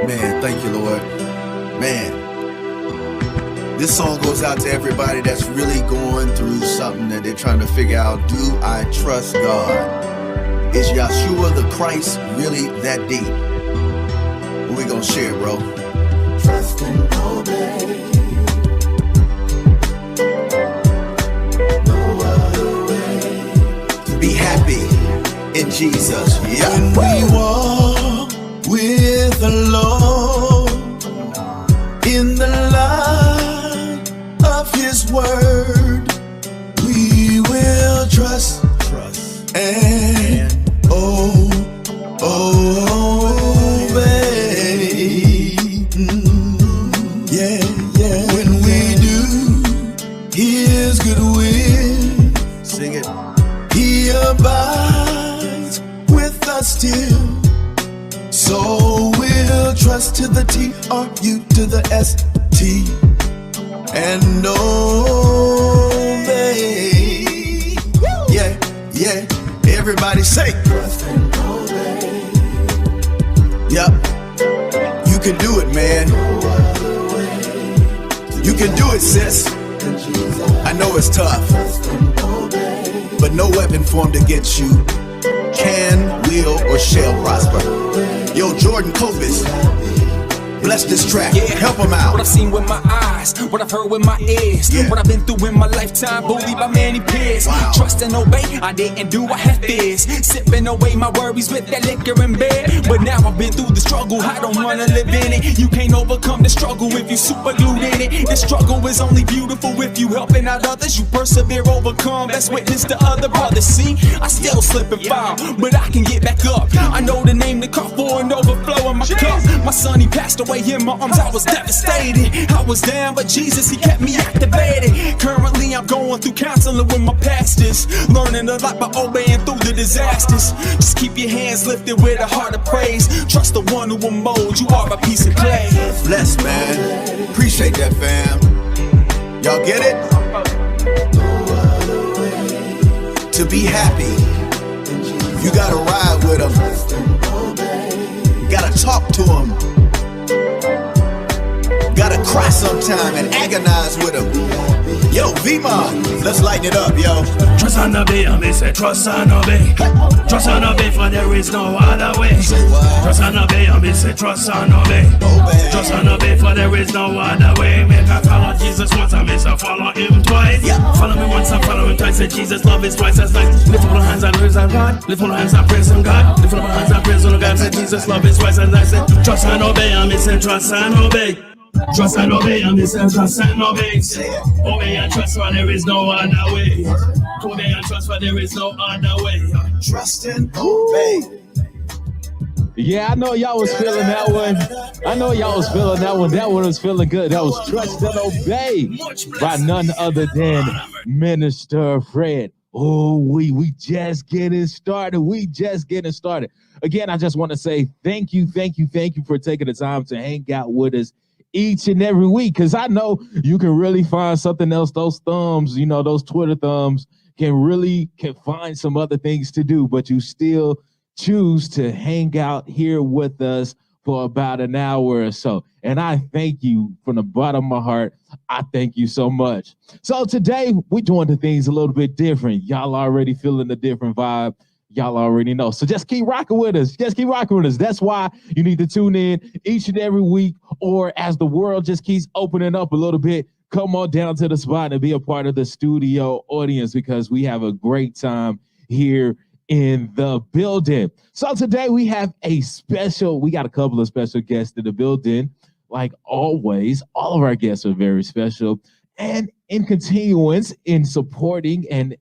Man, thank you, Lord. Man, this song goes out to everybody that's really going through something that they're trying to figure out. Do I trust God? Is Yeshua the Christ really that deep? What we gonna share, bro? Trust and obey. No other way. To be happy in Jesus. Yeah. When we walk with the Lord in the light of His word, we will trust and obey. Yeah. When we do His good will, Sing it. He abides with us still. So we'll trust to the T-R-U to the S-T and obey. Yeah. Everybody say trust and obey. Yep. You can do it, man. You can do it, sis. I know it's tough, but no weapon formed against you can, will, or shall prosper. Yo, Jordan Copus, bless this track. Help him out. What I've seen with my eyes, what I've heard with my ears, what I've been through in my lifetime, bullied by many peers. Wow. Trust and obey, I didn't do, I had fears. Sipping away my worries with that liquor in bed. But now I've been through the struggle, I don't wanna live in it. You can't overcome the struggle if you super glued in it. The struggle is only beautiful if you helping out others. You persevere, overcome, that's witness to other brothers. See, I still slip and fall, but I can get back up. I know the name to call for an overflow in my cup. My son, he passed away in my arms, I was devastated. I was down, but Jesus, He kept me activated. Currently, I'm going through counseling with my pastors, learning a lot by obeying through the disasters. Just keep your hands lifted with a heart of praise. Trust the one who will mold you, are a piece of clay. Bless, man. Appreciate that, fam. Y'all get it? To be happy, you gotta ride with Him. You gotta talk to Him. Gotta cry sometime and agonize with Him. Yo, V-Mon, let's lighten it up, yo. Trust and obey, I may say trust and obey. Trust and obey, for there is no other way. Trust and obey, I may say trust and obey. Trust and obey, for there is no other way. Make I follow Jesus once, I may say follow Him twice. Follow me once, I follow Him twice. Say Jesus love is twice as nice. Lift up your hands and praise on God. Lift up your hands and praise on God. Lift up your hands and praise on God. Say Jesus love is twice as nice. Say trust and obey, I may say trust and obey. Trust and obey, and this is trust and obey. Obey and trust, for there is no other way. Obey and trust, for there is no other way. Trust and obey. Yeah, I know y'all was feeling that one. That one was feeling good. That was Trust and Obey by none other than Minister Fred. Oh, we just getting started. Again, I just want to say thank you for taking the time to hang out with us each and every week, because I know you can really find something else. Those thumbs, those Twitter thumbs can find some other things to do, but you still choose to hang out here with us for about an hour or so. And I thank you from the bottom of my heart. I thank you so much. So today we're doing the things a little bit different. Y'all already feeling the different vibe. Y'all already know. So just keep rocking with us. That's why you need to tune in each and every week, or as the world just keeps opening up a little bit, come on down to the spot and be a part of the studio audience, because we have a great time here in the building. So today we got a couple of special guests in the building. Like always, all of our guests are very special. And in continuance, in supporting and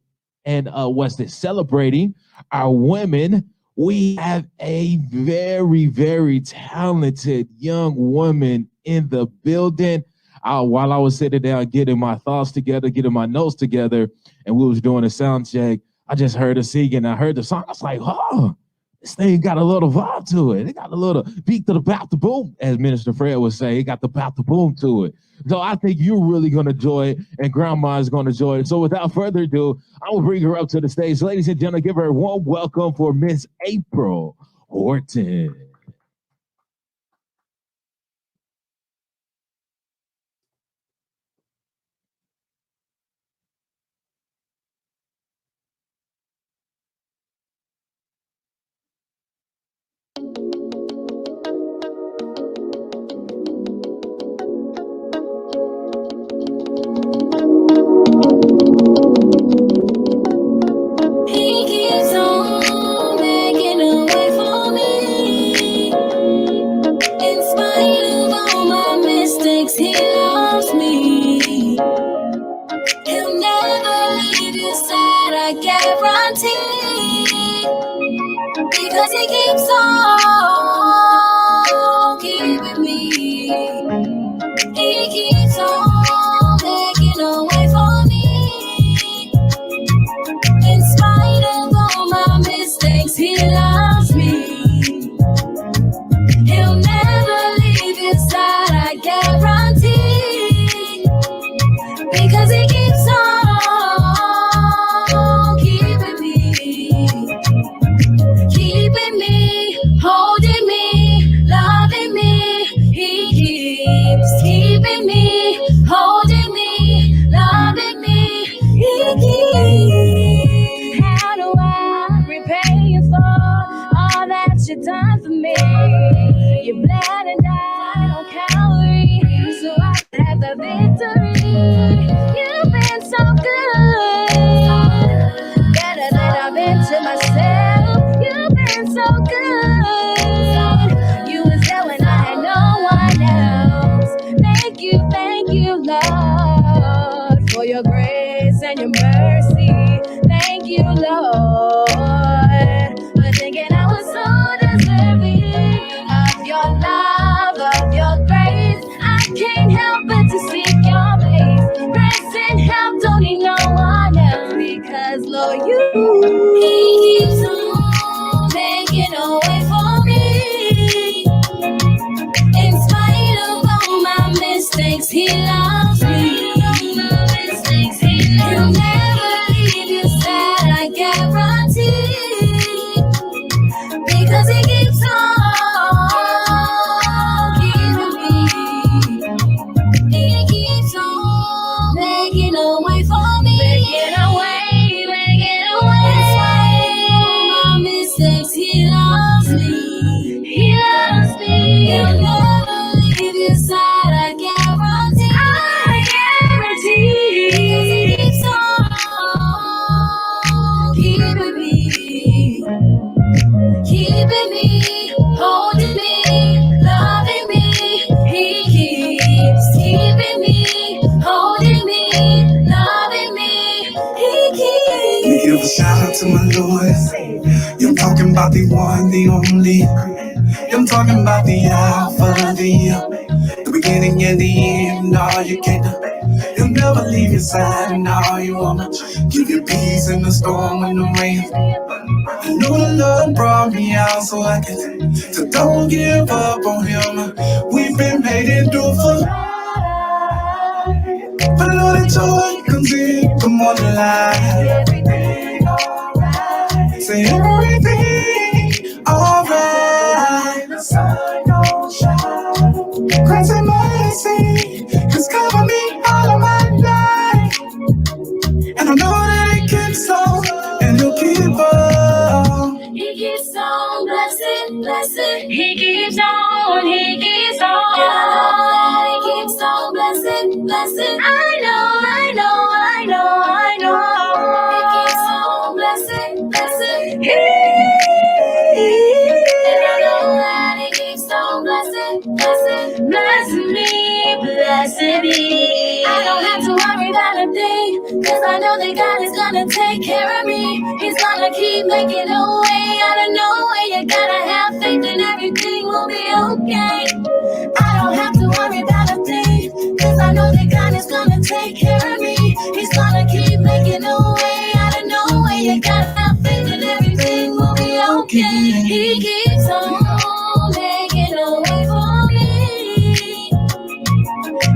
celebrating our women, we have a very, very talented young woman in the building. While I was sitting down getting my thoughts together, getting my notes together, and we was doing a sound check, I just heard her singing. I heard the song. I was like, oh, this thing got a little vibe to it. It got a little beat to the bop to boom, as Minister Fred would say. It got the bop to boom to it. So I think you're really going to enjoy it, and Grandma is going to enjoy it. So without further ado, I will bring her up to the stage. Ladies and gentlemen, give her a warm welcome for Miss April Horton. because he keeps on keeping me. He keeps on making a way for me. In spite of all my mistakes, he loves me. He'll never leave your side, I guarantee. Because he keeps on keeping me. Keeping me, holding me, loving me. He keeps keeping me, holding me, loving me. He keeps. How do I repay you for all that you done for me? You bled and died on Calvary, so I have the victory. You've been so good, better than I've been to myself. You've been so good. You was there when I had no one else. Thank you, Lord, for your grace and your mercy. Thank you, Lord, for thinking I was so deserving of your love, of your grace. I can't help but to seek your face. Rest and help, don't need no one else, because Lord, you keeps on making a way for me. In spite of all my mistakes, he loves me. He'll never leave your side, I guarantee. Because he keeps on keeping me. He keeps on making a way for me. Making a way, making a way. In spite of all my mistakes, he loves me. He loves me. He'll never leave your side, I guarantee. I guarantee. Because he keeps on keeping me. Keeping me, holding me, loving me. He keeps keeping me, holding me, loving me. He keeps. Let me give a shout out to my Lord. I'm talking about the one, the only. I'm talking about the Alpha, the beginning and the end. All you can't do. He'll never leave your side, and all you wanna give you peace in the storm and the rain. I know the Lord brought me out so I can. So don't give up on him. We've been made endure for. But I know that joy comes in the morning light. Everything alright. Say everything alright. The sun don't shine. Grace and mercy has covered me all of my life. And I know that he keeps on, and he'll keep on. He keeps on blessing, blessing. He keeps on, he keeps on. He keeps on blessing, blessing. I know. He keeps on blessing, blessing. And I know that he keeps on blessing, blessing. Blessing me, blessing me. I don't have to worry about a thing, 'cause I know that God is gonna take care of me. He's gonna keep making a way out of no way. You gotta have faith and everything will be okay. I don't have to worry about a thing, 'cause I know that God is gonna take care of me. He's gonna keep making a way out of no way. You gotta have faith and everything will be okay. He keeps on making a way for me.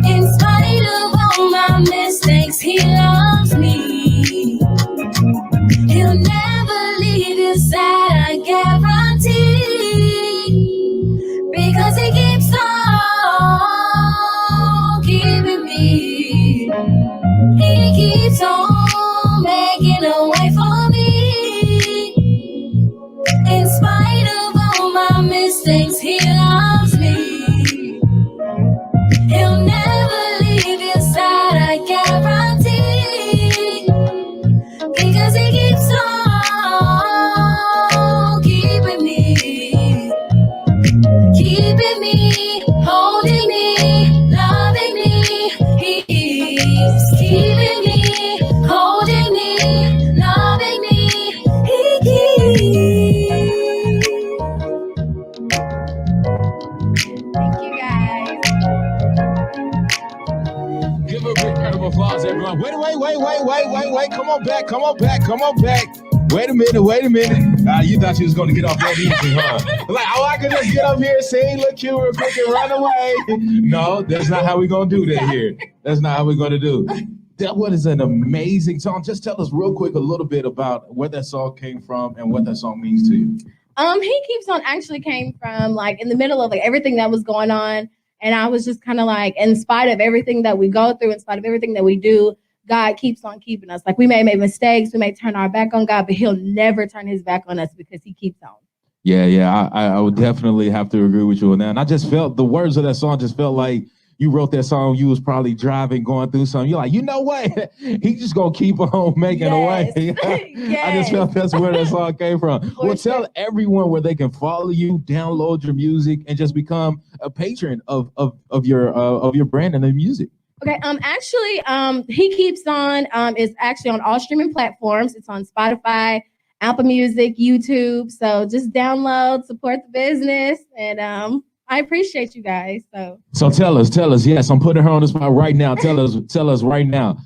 In spite of all my mistakes, he loves me. He'll never leave your side, I guarantee. Because he keeps on keeping me. He keeps on making a way for me. In spite of all my mistakes, he loves me. He'll never leave your side, I guarantee. on. Wait. Come on back. Wait a minute. You thought you was going to get off that easy, huh? Like, I could just get up here, sing, look cute real quick, and run away. No, that's not how we're going to do that here. That's not how we're going to do. That was an amazing song. Just tell us real quick a little bit about where that song came from and what that song means to you. He Keeps On actually came from like in the middle of like everything that was going on. And I was just kind of like, in spite of everything that we go through, in spite of everything that we do, God keeps on keeping us. Like we may make mistakes, we may turn our back on God, but he'll never turn his back on us because he keeps on. Yeah. I would definitely have to agree with you on that. And I just felt the words of that song just felt like you wrote that song, you was probably driving, going through something. You're like, you know what? He's just going to keep on making a way. I just felt that's where that song came from. Tell everyone where they can follow you, download your music, and just become a patron of your brand and the music. Okay, He Keeps On is actually on all streaming platforms. It's on Spotify, Apple Music, YouTube. So just download, support the business, and I appreciate you guys. So tell us. Yes, I'm putting her on the spot right now. Tell us right now.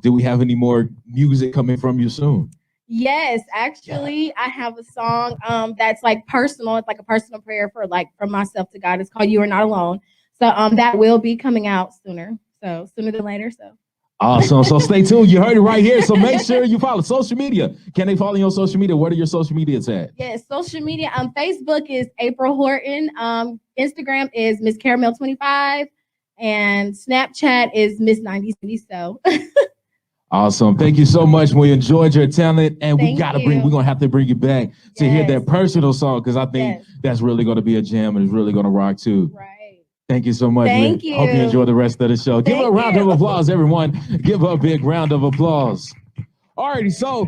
Do we have any more music coming from you soon? Yes, actually, I have a song that's like personal. It's like a personal prayer from myself to God. It's called "You Are Not Alone." So that will be coming out sooner. So sooner than later. So awesome. So stay tuned. You heard it right here. So make sure you follow social media. Can they follow you on social media? What are your social medias at? Yes, social media. Facebook is April Horton. Instagram is Miss Caramel 25, and Snapchat is Miss 90. So awesome. Thank you so much. We enjoyed your talent, and we're gonna have to bring you back to hear that personal song because I think that's really gonna be a jam and it's really gonna rock too. Right. Thank you so much. Thank you. Hope you enjoy the rest of the show. Give her a round of applause, everyone. Give her a big round of applause. Alrighty, so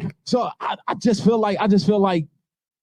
I just feel like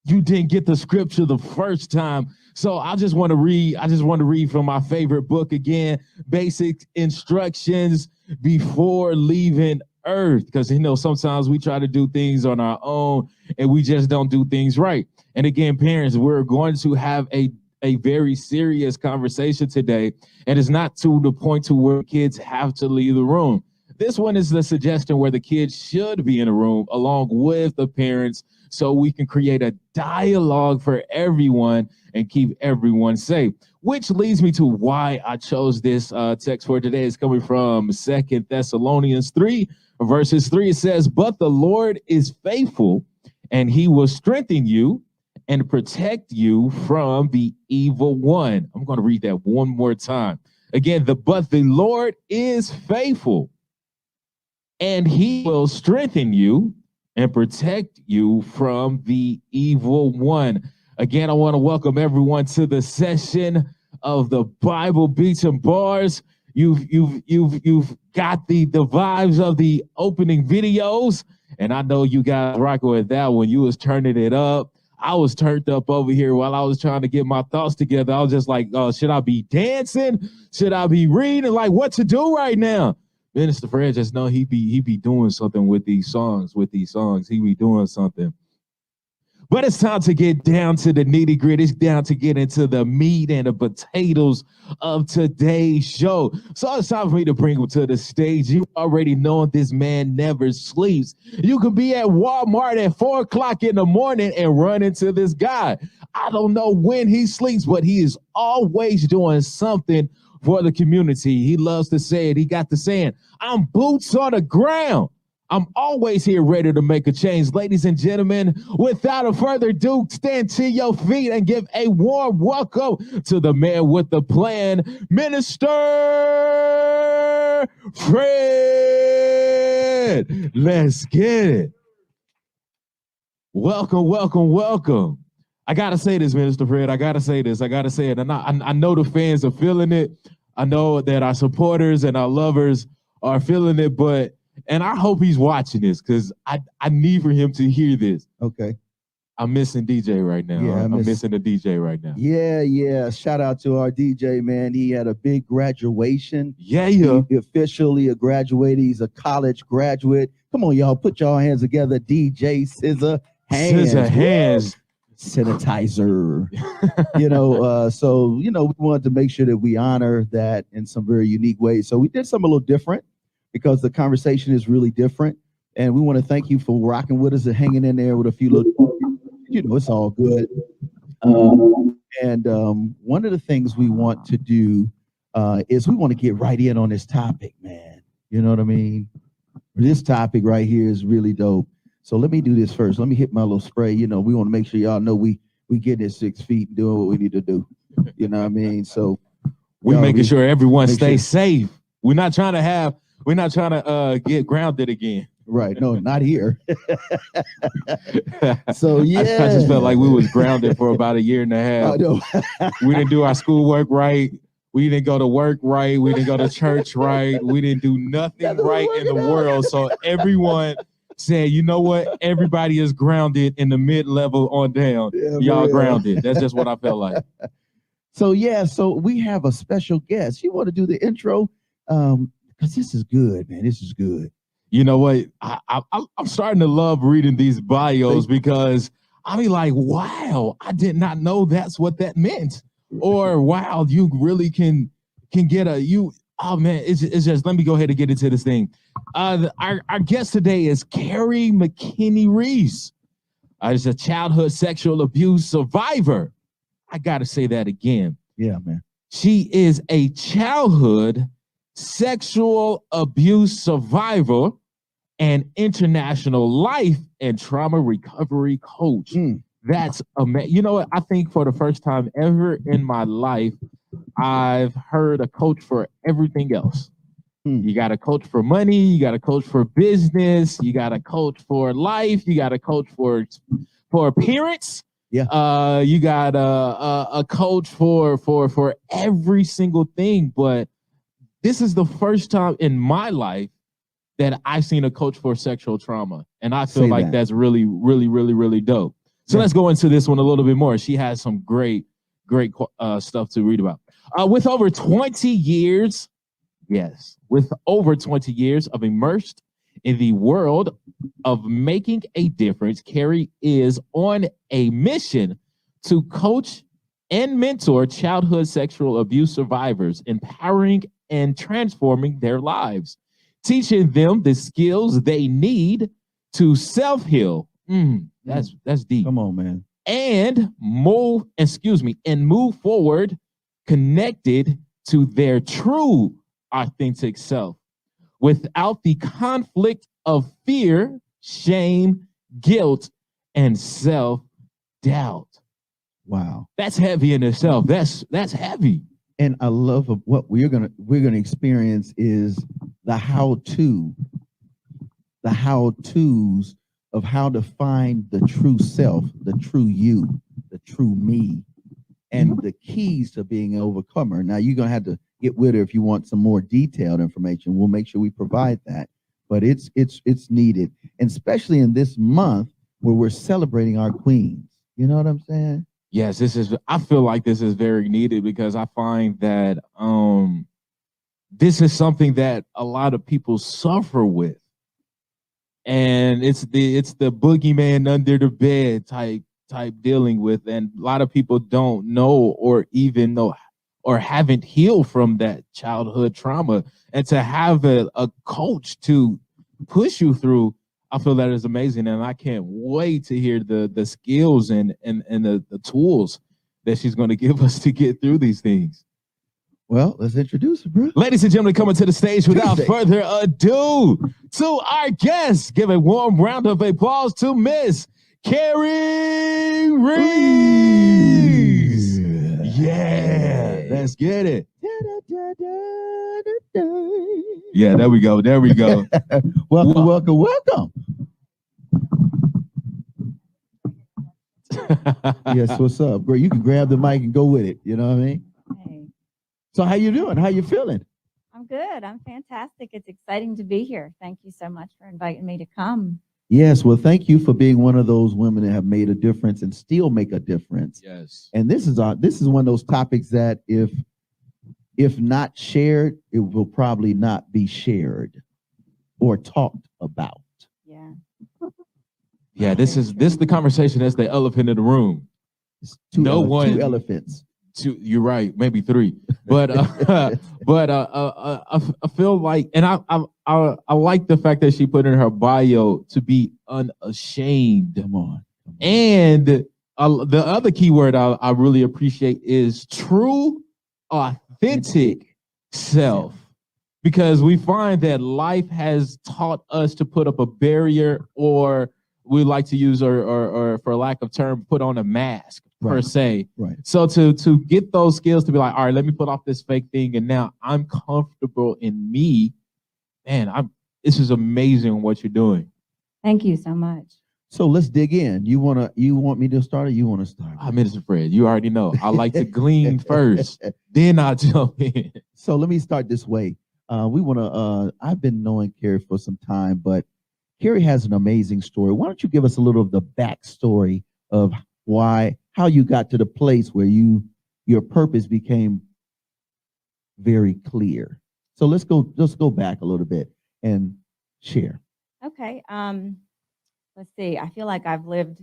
you didn't get the scripture the first time. So I just want to read from my favorite book again, Basic Instructions Before Leaving Earth. Because sometimes we try to do things on our own and we just don't do things right. And again, parents, we're going to have a very serious conversation today, and it's not to the point to where kids have to leave the room. This one is the suggestion where the kids should be in a room along with the parents so we can create a dialogue for everyone and keep everyone safe, which leads me to why I chose this text for today. It's coming from 2 Thessalonians 3, verses 3. It says, "But the Lord is faithful, and he will strengthen you and protect you from the evil one." I'm going to read that one more time. Again, but the Lord is faithful, and he will strengthen you and protect you from the evil one. Again, I want to welcome everyone to the session of the Bible Beats and Bars. You've got the vibes of the opening videos, and I know you guys rocking with that one. You was turning it up. I was turned up over here while I was trying to get my thoughts together. I was just like, should I be dancing? Should I be reading? Like, what to do right now? Minister Fred just know he be doing something with these songs. He be doing something. But it's time to get down to the nitty gritty. It's down to get into the meat and the potatoes of today's show. So it's time for me to bring him to the stage. You already know this man never sleeps. You could be at Walmart at 4 o'clock in the morning and run into this guy. I don't know when he sleeps, but he is always doing something for the community. He loves to say it. He got the saying, "I'm boots on the ground. I'm always here ready to make a change." Ladies and gentlemen, without a further ado, stand to your feet and give a warm welcome to the man with the plan, Minister Fred. Let's get it. Welcome. I got to say this, Minister Fred. I got to say this. And I know the fans are feeling it. I know that our supporters and our lovers are feeling it, and I hope he's watching this because I need for him to hear this. Okay. I'm missing DJ right now. Yeah, I'm missing the DJ right now. Yeah. Shout out to our DJ, man. He had a big graduation. Yeah. He officially graduated. He's a college graduate. Come on, y'all. Put y'all hands together. DJ Scissor Hands. Sanitizer. So we wanted to make sure that we honor that in some very unique ways. So we did something a little different. because the conversation is really different. And we want to thank you for rocking with us and hanging in there with a few little, it's all good. One of the things we want to do is we want to get right in on this topic, man. You know what I mean? This topic right here is really dope. So let me do this first. Let me hit my little spray. We want to make sure y'all know we get in 6 feet and doing what we need to do. You know what I mean? So we're making sure everyone stays safe. We're not trying to get grounded again. Right. No, not here. So yeah. I just felt like we was grounded for about a year and a half. I know. We didn't do our schoolwork right. We didn't go to work right. We didn't go to church right. We didn't do nothing right in the world. So everyone said, you know what? Everybody is grounded in the mid-level on down. Yeah, y'all grounded. That's just what I felt like. So we have a special guest. You want to do the intro? Because this is good, man. This is good. You know what? I'm starting to love reading these bios because I be like, wow, I did not know that's what that meant. Or wow, you really can get oh man, it's just, let me go ahead and get into this thing. Our guest today is Kerri McKenna Reece. Is a childhood sexual abuse survivor. I gotta say that again. Yeah, man. She is a childhood sexual abuse survivor and international life and trauma recovery coach. That's amazing. You know what? I think for the first time ever in my life, I've heard a coach for everything else. You got a coach for money. You got a coach for business. You got a coach for life. You got a coach for appearance. Yeah. You got a coach for every single thing. But this is the first time in my life that I've seen a coach for sexual trauma. And I feel like that's really, really, really, really dope. So let's go into this one a little bit more. She has some great stuff to read about. With over 20 years of immersed in the world of making a difference, Kerri is on a mission to coach and mentor childhood sexual abuse survivors, empowering and transforming their lives, teaching them the skills they need to self-heal. That's deep. Come on, man. And move forward connected to their true authentic self without the conflict of fear, shame, guilt, and self-doubt. Wow. That's heavy in itself. That's heavy. And I love what we're gonna experience is the how-tos of how to find the true self, the true you, the true me, and the keys to being an overcomer. Now you're gonna have to get with her if you want some more detailed information. We'll make sure we provide that. But it's needed, and especially in this month where we're celebrating our queens. You know what I'm saying? Yes, I feel like this is very needed because I find that this is something that a lot of people suffer with. And it's the boogeyman under the bed type dealing with, and a lot of people don't know or even know or haven't healed from that childhood trauma. And to have a coach to push you through, I feel that is amazing, and I can't wait to hear the skills and the tools that she's going to give us to get through these things. Well, let's introduce her, bro. Ladies and gentlemen, coming to the stage without further ado, to our guest, give a warm round of applause to Miss Kerri Reece. Yeah, let's get it. Yeah, there we go. Welcome. Yes, what's up, bro? You can grab the mic and go with it. You know what I mean? Hey. So how you doing? How you feeling? I'm good. I'm fantastic. It's exciting to be here. Thank you so much for inviting me to come. Yes, well, thank you for being one of those women that have made a difference and still make a difference. Yes. And this is one of those topics that if not shared, it will probably not be shared or talked about. Yeah. Yeah, this is the conversation that's the elephant in the room. Two elephants. You're right, maybe three. but I feel like, and I like the fact that she put in her bio to be unashamed. Come on. And the other key word I really appreciate is true, authentic self. Because we find that life has taught us to put up a barrier, or we like to use, or for lack of term, put on a mask per se. Right. So to get those skills to be like, all right, let me put off this fake thing, and now I'm comfortable in me. Man, this is amazing what you're doing. Thank you so much. So let's dig in. You want me to start, or you want to start? Minister Fred, you already know. I like to glean first, then I'll jump in. So let me start this way. I've been knowing Kerri for some time, but Kerri has an amazing story. Why don't you give us a little of the backstory of how you got to the place where your purpose became very clear. So let's go back a little bit and share. Okay. Let's see. I feel like I've lived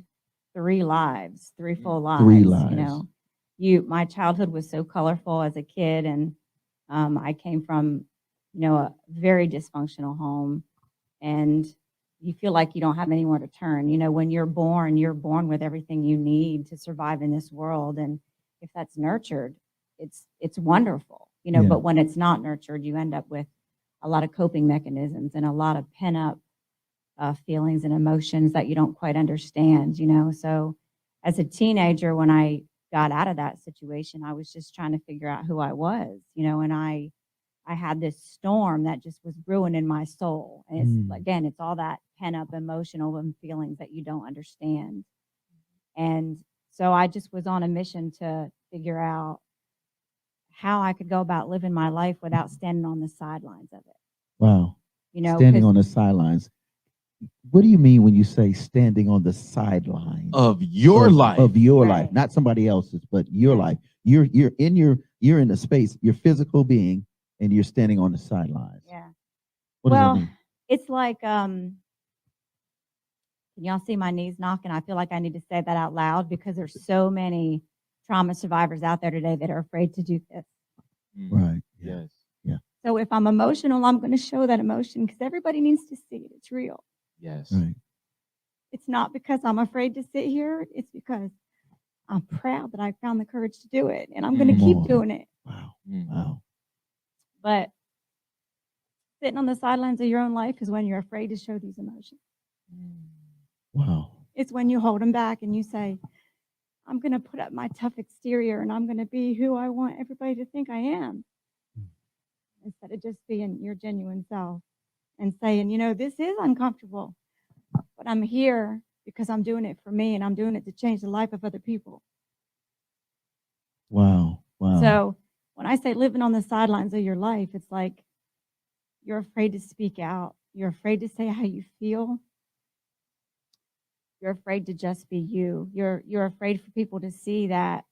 3 full lives. 3 lives. My childhood was so colorful as a kid, and I came from, a very dysfunctional home, and you feel like you don't have anywhere to turn. When you're born with everything you need to survive in this world, and if that's nurtured, it's wonderful. But when it's not nurtured, you end up with a lot of coping mechanisms and a lot of pent up feelings and emotions that you don't quite understand, So as a teenager, when I got out of that situation, I was just trying to figure out who I was, and I had this storm that just was brewing in my soul. And it's all that pent up emotional and feelings that you don't understand. And so I just was on a mission to figure out how I could go about living my life without standing on the sidelines of it. Wow. Standing on the sidelines. What do you mean when you say standing on the sidelines of your life? Of your life, not somebody else's, but your life. You're in a space, your physical being, and you're standing on the sidelines. Yeah. What does that mean? It's like, can y'all see my knees knocking? I feel like I need to say that out loud because there's so many trauma survivors out there today that are afraid to do this. Right. Yes. Yeah. So if I'm emotional, I'm going to show that emotion because everybody needs to see it. It's real. Yes. Right. It's not because I'm afraid to sit here. It's because I'm proud that I found the courage to do it, and I'm going to keep doing it. Wow. Wow. But sitting on the sidelines of your own life is when you're afraid to show these emotions. Wow. It's when you hold them back and you say, I'm going to put up my tough exterior and I'm going to be who I want everybody to think I am. Instead of just being your genuine self and saying, this is uncomfortable, but I'm here because I'm doing it for me and I'm doing it to change the life of other people. Wow. Wow. So when I say living on the sidelines of your life, it's like you're afraid to speak out. You're afraid to say how you feel. You're afraid to just be you. You're afraid for people to see that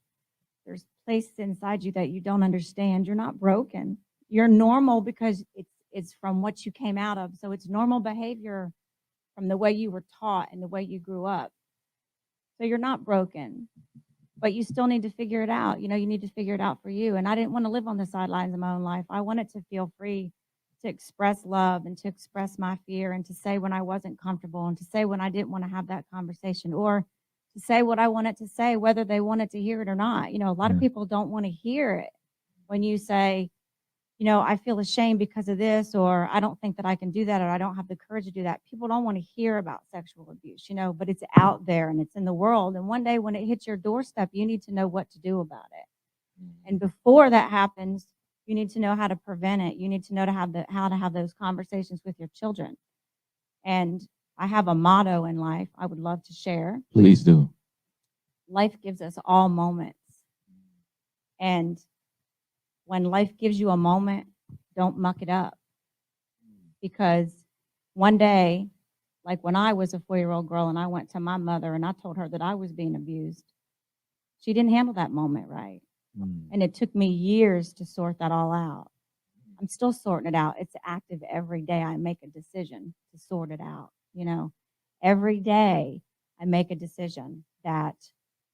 there's places inside you that you don't understand. You're not broken. You're normal because it's from what you came out of. So it's normal behavior from the way you were taught and the way you grew up. So you're not broken, but you still need to figure it out. You need to figure it out for you. And I didn't want to live on the sidelines of my own life. I wanted to feel free to express love and to express my fear and to say when I wasn't comfortable and to say when I didn't want to have that conversation or to say what I wanted to say, whether they wanted to hear it or not. A lot of people don't want to hear it when you say, I feel ashamed because of this, or I don't think that I can do that, or I don't have the courage to do that. People don't want to hear about sexual abuse, but it's out there and it's in the world. And one day when it hits your doorstep, you need to know what to do about it. And before that happens, you need to know how to prevent it. You need to know how to have those conversations with your children. And I have a motto in life I would love to share. Please do. Life gives us all moments. And when life gives you a moment, don't muck it up. Because one day, like when I was a 4-year-old girl and I went to my mother and I told her that I was being abused, she didn't handle that moment right. And it took me years to sort that all out. I'm still sorting it out. It's active every day. I make a decision to sort it out. Every day I make a decision that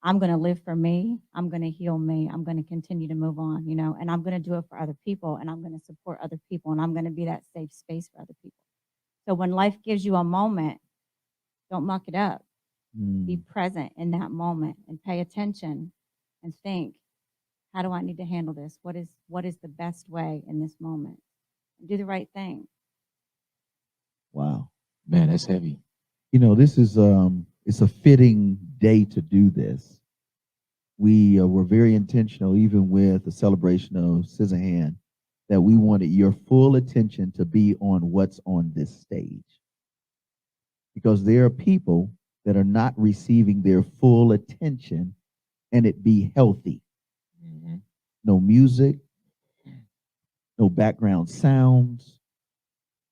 I'm going to live for me. I'm going to heal me. I'm going to continue to move on, and I'm going to do it for other people, and I'm going to support other people, and I'm going to be that safe space for other people. So when life gives you a moment, don't muck it up. Be present in that moment and pay attention and think, how do I need to handle this? What is the best way in this moment? Do the right thing. Wow. Man, that's heavy. This is it's a fitting day to do this. We were very intentional, even with the celebration of Scissorhand, that we wanted your full attention to be on what's on this stage. Because there are people that are not receiving their full attention, and it be healthy. No music, no background sounds.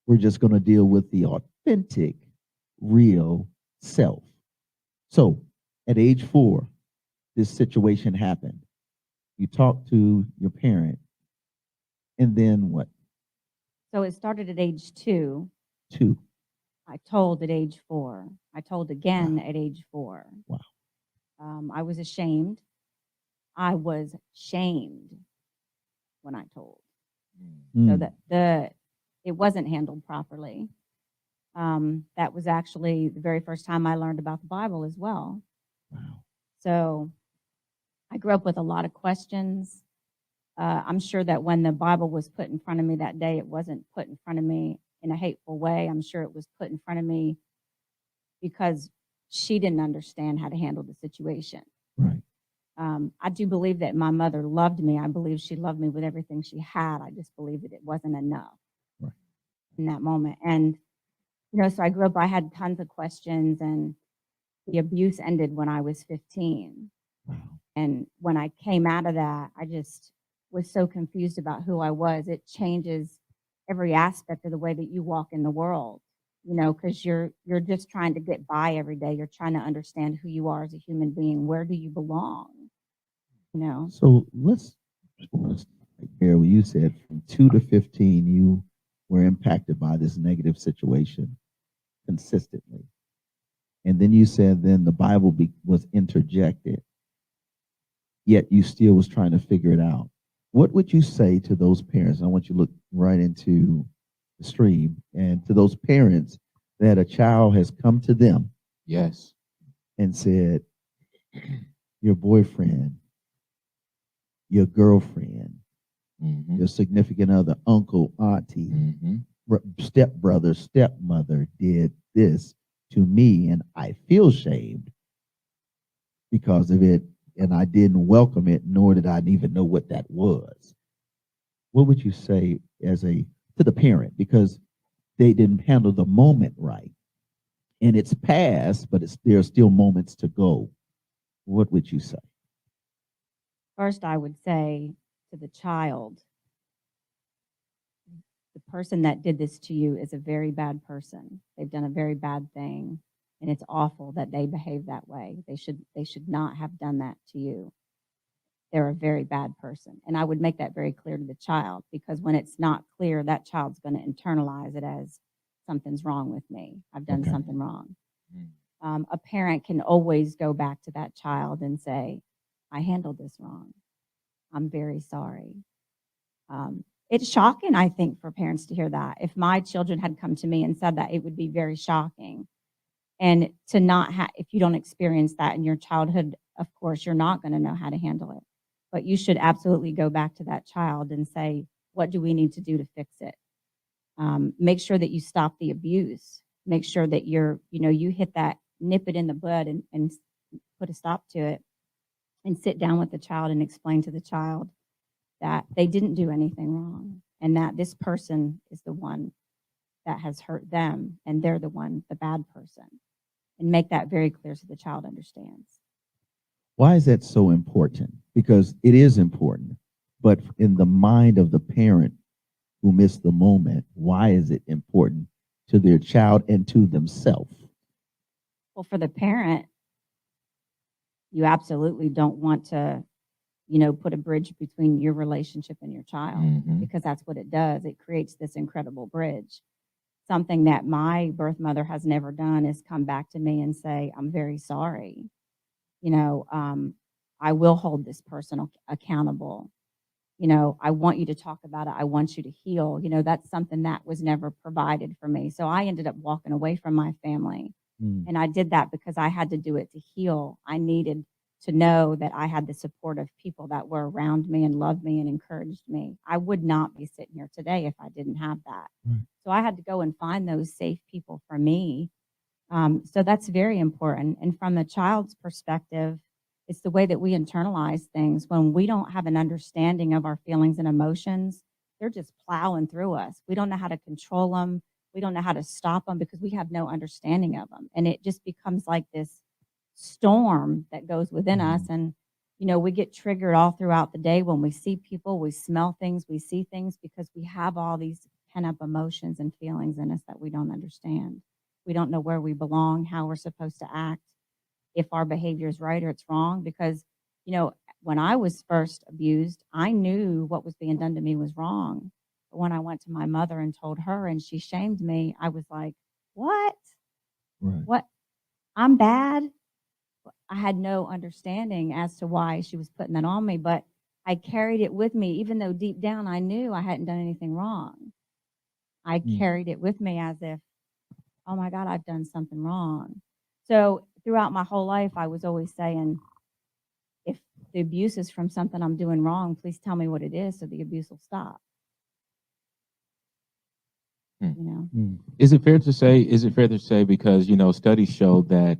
We're just going to deal with the authentic, real self. So at age 4, this situation happened. You talked to your parent, and then what? So it started at age 2. 2. I told at age 4. I told again at age 4. Wow. I was ashamed. I was shamed when I told. So that it wasn't handled properly. That was actually the very first time I learned about the Bible as well. Wow. So I grew up with a lot of questions. I'm sure that when the Bible was put in front of me that day, it wasn't put in front of me in a hateful way. I'm sure it was put in front of me because she didn't understand how to handle the situation. Right. I do believe that my mother loved me. I believe she loved me with everything she had. I just believe that it wasn't enough in that moment. And, so I grew up, I had tons of questions, and the abuse ended when I was 15. Wow. And when I came out of that, I just was so confused about who I was. It changes every aspect of the way that you walk in the world, because you're just trying to get by every day. You're trying to understand who you are as a human being. Where do you belong? So let's here where you said from 2 to 15, you were impacted by this negative situation consistently. And then you said then the Bible was interjected, yet you still was trying to figure it out. What would you say to those parents? I want you to look right into the stream, and to those parents that a child has come to them. Yes. And said, your boyfriend, your girlfriend, your significant other, uncle, auntie, stepbrother, stepmother did this to me, and I feel shamed because of it, and I didn't welcome it, nor did I even know what that was. What would you say to the parent, because they didn't handle the moment right, and it's past, but there are still moments to go? What would you say? First, I would say to the child, the person that did this to you is a very bad person. They've done a very bad thing, and it's awful that they behave that way. They should not have done that to you. They're a very bad person. And I would make that very clear to the child, because when it's not clear, that child's going to internalize it as something's wrong with me. I've done something wrong. A parent can always go back to that child and say, I handled this wrong. I'm very sorry. It's shocking, I think, for parents to hear that. If my children had come to me and said that, it would be very shocking. And to not if you don't experience that in your childhood, of course, you're not going to know how to handle it. But you should absolutely go back to that child and say, what do we need to do to fix it? Make sure that you stop the abuse. Make sure that you hit that, nip it in the bud and put a stop to it, and sit down with the child and explain to the child that they didn't do anything wrong, and that this person is the one that has hurt them, and they're the bad person. And make that very clear so the child understands. Why is that so important? Because it is important, but in the mind of the parent who missed the moment, why is it important to their child and to themselves? Well, for the parent, you absolutely don't want to, put a bridge between your relationship and your child, because that's what it does. It creates this incredible bridge. Something that my birth mother has never done is come back to me and say, I'm very sorry. you know, I will hold this person accountable. You know, I want you to talk about it. I want you to heal. You know, that's something that was never provided for me. So I ended up walking away from my family. And I did that because I had to do it to heal. I needed to know that I had the support of people that were around me and loved me and encouraged me. I would not be sitting here today if I didn't have that. So I had to go and find those safe people for me. So that's very important. And from the child's perspective, it's the way that we internalize things. When we don't have an understanding of our feelings and emotions, they're just plowing through us. We don't know how to control them. We don't know how to stop them because we have no understanding of them. And it just becomes like this storm that goes within us. And, you know, we get triggered all throughout the day when we see people, we smell things, we see things, because we have all these pent-up emotions and feelings in us that we don't understand. We don't know where we belong, how we're supposed to act, if our behavior is right or it's wrong. Because, you know, when I was first abused, I knew what was being done to me was wrong. But when I went to my mother and told her and she shamed me, I was like, what? Right. What? I'm bad? I had no understanding as to why she was putting that on me, but I carried it with me, even though deep down I knew I hadn't done anything wrong. I carried it with me as if, oh my God, I've done something wrong. So throughout my whole life, I was always saying, if the abuse is from something I'm doing wrong, please tell me what it is so the abuse will stop. You know? Is it fair to say, because, you know, studies show that,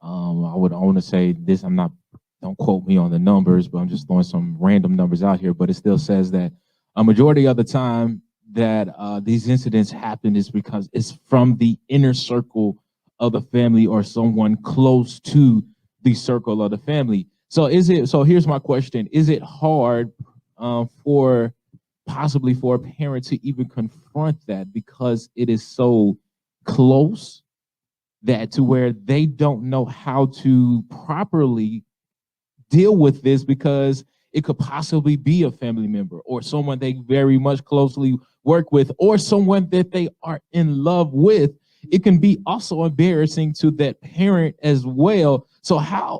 I want to say this, don't quote me on the numbers, but I'm just throwing some random numbers out here, but it still says that a majority of the time that these incidents happen is because it's from the inner circle of the family or someone close to the circle of the family. So here's my question. Is it hard possibly for a parent to even confront that because it is so close that to where they don't know how to properly deal with this, because it could possibly be a family member or someone they very much closely work with or someone that they are in love with? It can be also embarrassing to that parent as well. So how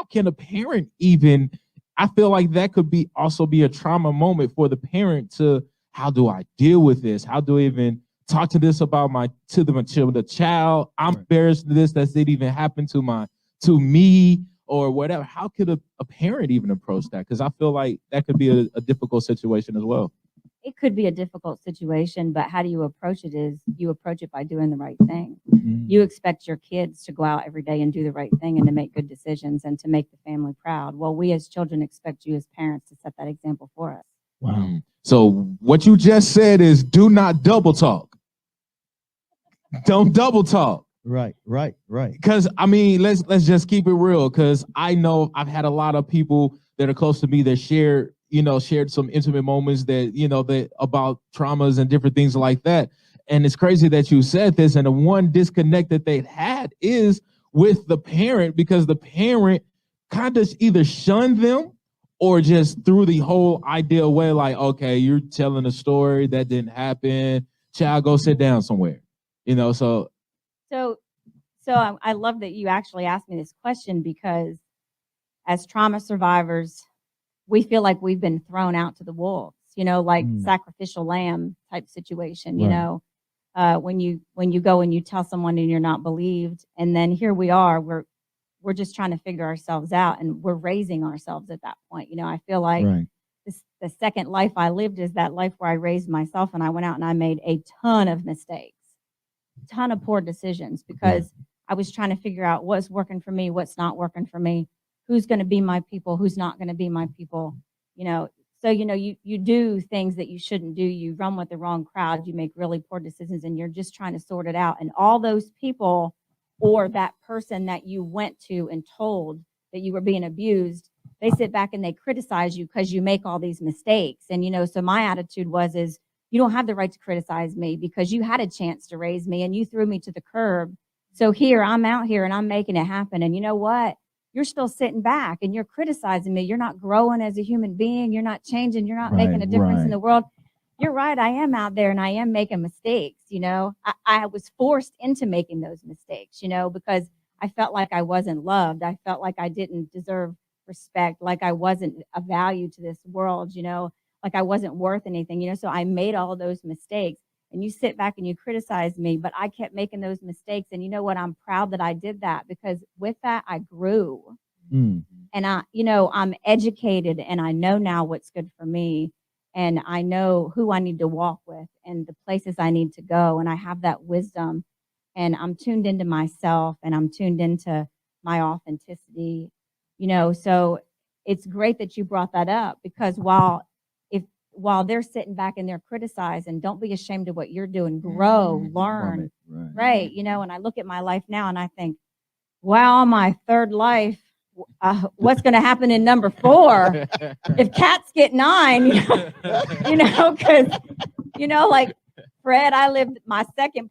can a parent even, I feel like that could also be a trauma moment for the parent to, how do I deal with this? How do I even talk to this about the child? I'm embarrassed of this. That didn't even happen to me or whatever. How could a parent even approach that? Because I feel like that could be a difficult situation as well. It could be a difficult situation, but how do you approach it is you approach it by doing the right thing. You expect your kids to go out every day and do the right thing and to make good decisions and to make the family proud. Well, we as children expect you as parents to set that example for us. Wow. So what you just said is, do not double talk. Don't double talk. Right. Because I mean, let's just keep it real. Because I know I've had a lot of people that are close to me that shared some intimate moments that about traumas and different things like that. And it's crazy that you said this. And the one disconnect that they've had is with the parent, because the parent kind of either shunned them or just threw the whole idea away. Like, okay, you're telling a story that didn't happen. Child, go sit down somewhere. So I love that you actually asked me this question, because as trauma survivors, we feel like we've been thrown out to the wolves, like sacrificial lamb type situation, when you go and you tell someone and you're not believed. And then here we are, we're just trying to figure ourselves out, and we're raising ourselves at that point. I feel like the second life I lived is that life where I raised myself, and I went out and I made a ton of mistakes, ton of poor decisions, because I was trying to figure out what's working for me, what's not working for me, who's going to be my people, who's not going to be my people, So, you do things that you shouldn't do. You run with the wrong crowd. You make really poor decisions, and you're just trying to sort it out. And all those people, or that person that you went to and told that you were being abused, they sit back and they criticize you because you make all these mistakes. And, so my attitude is you don't have the right to criticize me because you had a chance to raise me and you threw me to the curb. So here, I'm out here and I'm making it happen. And you know what? You're still sitting back and you're criticizing me. You're not growing as a human being. You're not changing. You're not making a difference in the world. You're right. I am out there and I am making mistakes. I was forced into making those mistakes, because I felt like I wasn't loved. I felt like I didn't deserve respect, like I wasn't of value to this world, like I wasn't worth anything, so I made all those mistakes. And you sit back and you criticize me, but I kept making those mistakes. And you know what? I'm proud that I did that, because with that, I grew. Mm. And I'm educated, and I know now what's good for me. And I know who I need to walk with and the places I need to go. And I have that wisdom, and I'm tuned into myself, and I'm tuned into my authenticity, so it's great that you brought that up, because while they're sitting back and they're criticizing, don't be ashamed of what you're doing. Grow, learn, right? And I look at my life now and I think, wow, my third life, what's going to happen in number 4 if cats get 9? Because like Fred, I lived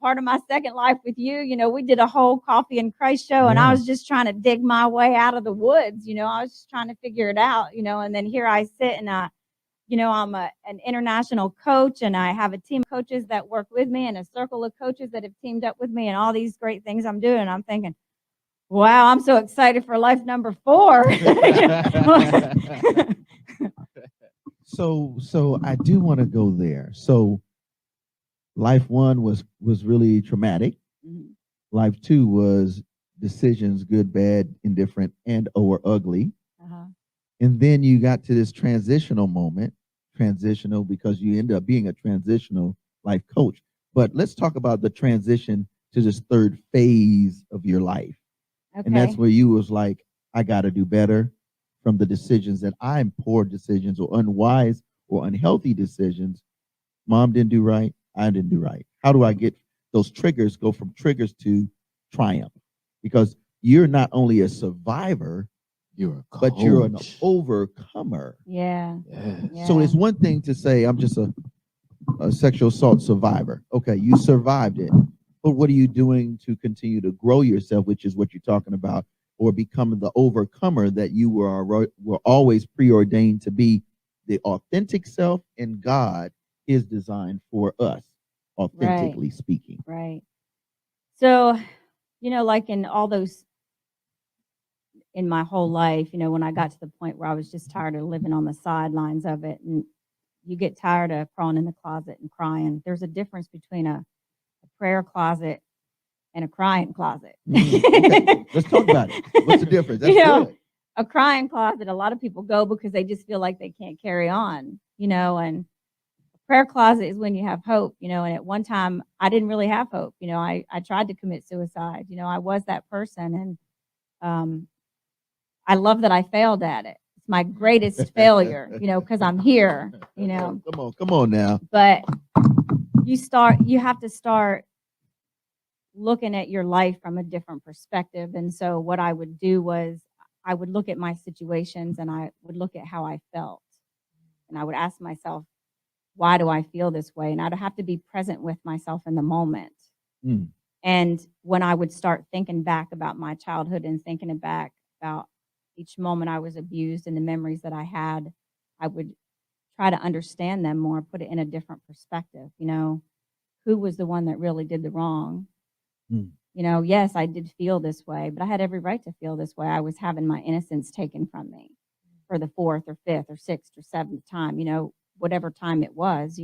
part of my second life with you. We did a whole Coffee and Christ show, and I was just trying to dig my way out of the woods. I was just trying to figure it out. And then here I sit, and I'm an international coach, and I have a team of coaches that work with me, and a circle of coaches that have teamed up with me, and all these great things I'm doing. And I'm thinking, wow, I'm so excited for life number 4. So I do want to go there. So life 1 was really traumatic. Mhm. Life 2 was decisions, good, bad, indifferent, and or ugly. Uh-huh. And then you got to this transitional moment, transitional because you end up being a transitional life coach. But let's talk about the transition to this third phase of your life. Okay. And that's where you was like, I got to do better from the decisions that I'm poor decisions or unwise or unhealthy decisions. Mom didn't do right. I didn't do right. How do I get those triggers, go from triggers to triumph? Because you're not only a survivor, but you're an overcomer. Yeah. So it's one thing to say, I'm just a sexual assault survivor. Okay, you survived it. But what are you doing to continue to grow yourself, which is what you're talking about, or becoming the overcomer that you were always preordained to be, the authentic self, and God is designed for us, authentically speaking. Right. So, like in my whole life, when I got to the point where I was just tired of living on the sidelines of it, and you get tired of crawling in the closet and crying. There's a difference between a prayer closet and a crying closet. Okay. Let's talk about it. What's the difference? That's good. A crying closet, a lot of people go because they just feel like they can't carry on, and a prayer closet is when you have hope, and at one time I didn't really have hope. I tried to commit suicide. I was that person, and I love that I failed at it. It's my greatest failure, because I'm here, Come on now. But you have to start looking at your life from a different perspective. And so what I would do was I would look at my situations, and I would look at how I felt. And I would ask myself, why do I feel this way? And I'd have to be present with myself in the moment. Mm. And when I would start thinking back about my childhood and thinking back about each moment I was abused and the memories that I had, I would try to understand them more, put it in a different perspective. Who was the one that really did the wrong? Mm. Yes, I did feel this way, but I had every right to feel this way. I was having my innocence taken from me for the 4th or 5th or 6th or 7th time, whatever time it was,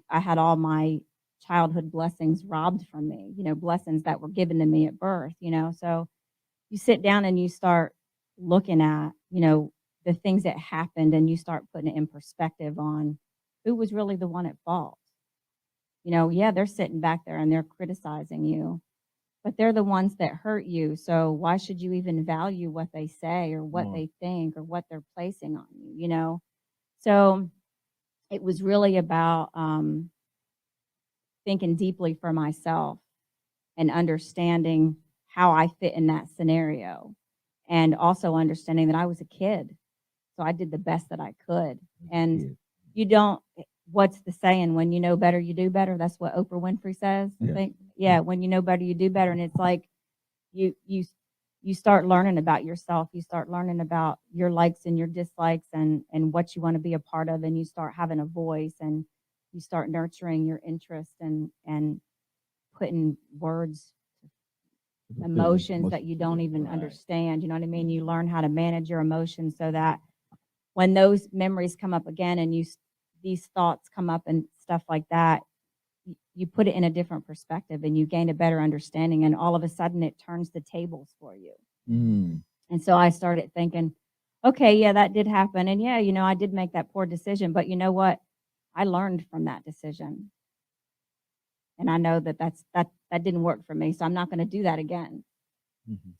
I had all my childhood blessings robbed from me, blessings that were given to me at birth, so you sit down and you start looking at, the things that happened, and you start putting it in perspective on who was really the one at fault. Yeah, they're sitting back there and they're criticizing you, but they're the ones that hurt you. So why should you even value what they say or what they think or what they're placing on you, So it was really about thinking deeply for myself and understanding how I fit in that scenario, and also understanding that I was a kid. So I did the best that I could. And what's the saying? When you know better, you do better. That's what Oprah Winfrey says. I think. Yeah, when you know better, you do better. And it's like you start learning about yourself. You start learning about your likes and your dislikes, and what you want to be a part of. And you start having a voice, and you start nurturing your interest and putting words emotions that you don't even understand. You know what I mean? You learn how to manage your emotions so that when those memories come up again and these thoughts come up and stuff like that, you put it in a different perspective and you gain a better understanding, and all of a sudden it turns the tables for you. And so I started thinking, okay, yeah, that did happen. And yeah, I did make that poor decision, but you know what? I learned from that decision. And I know that that didn't work for me. So I'm not going to do that again.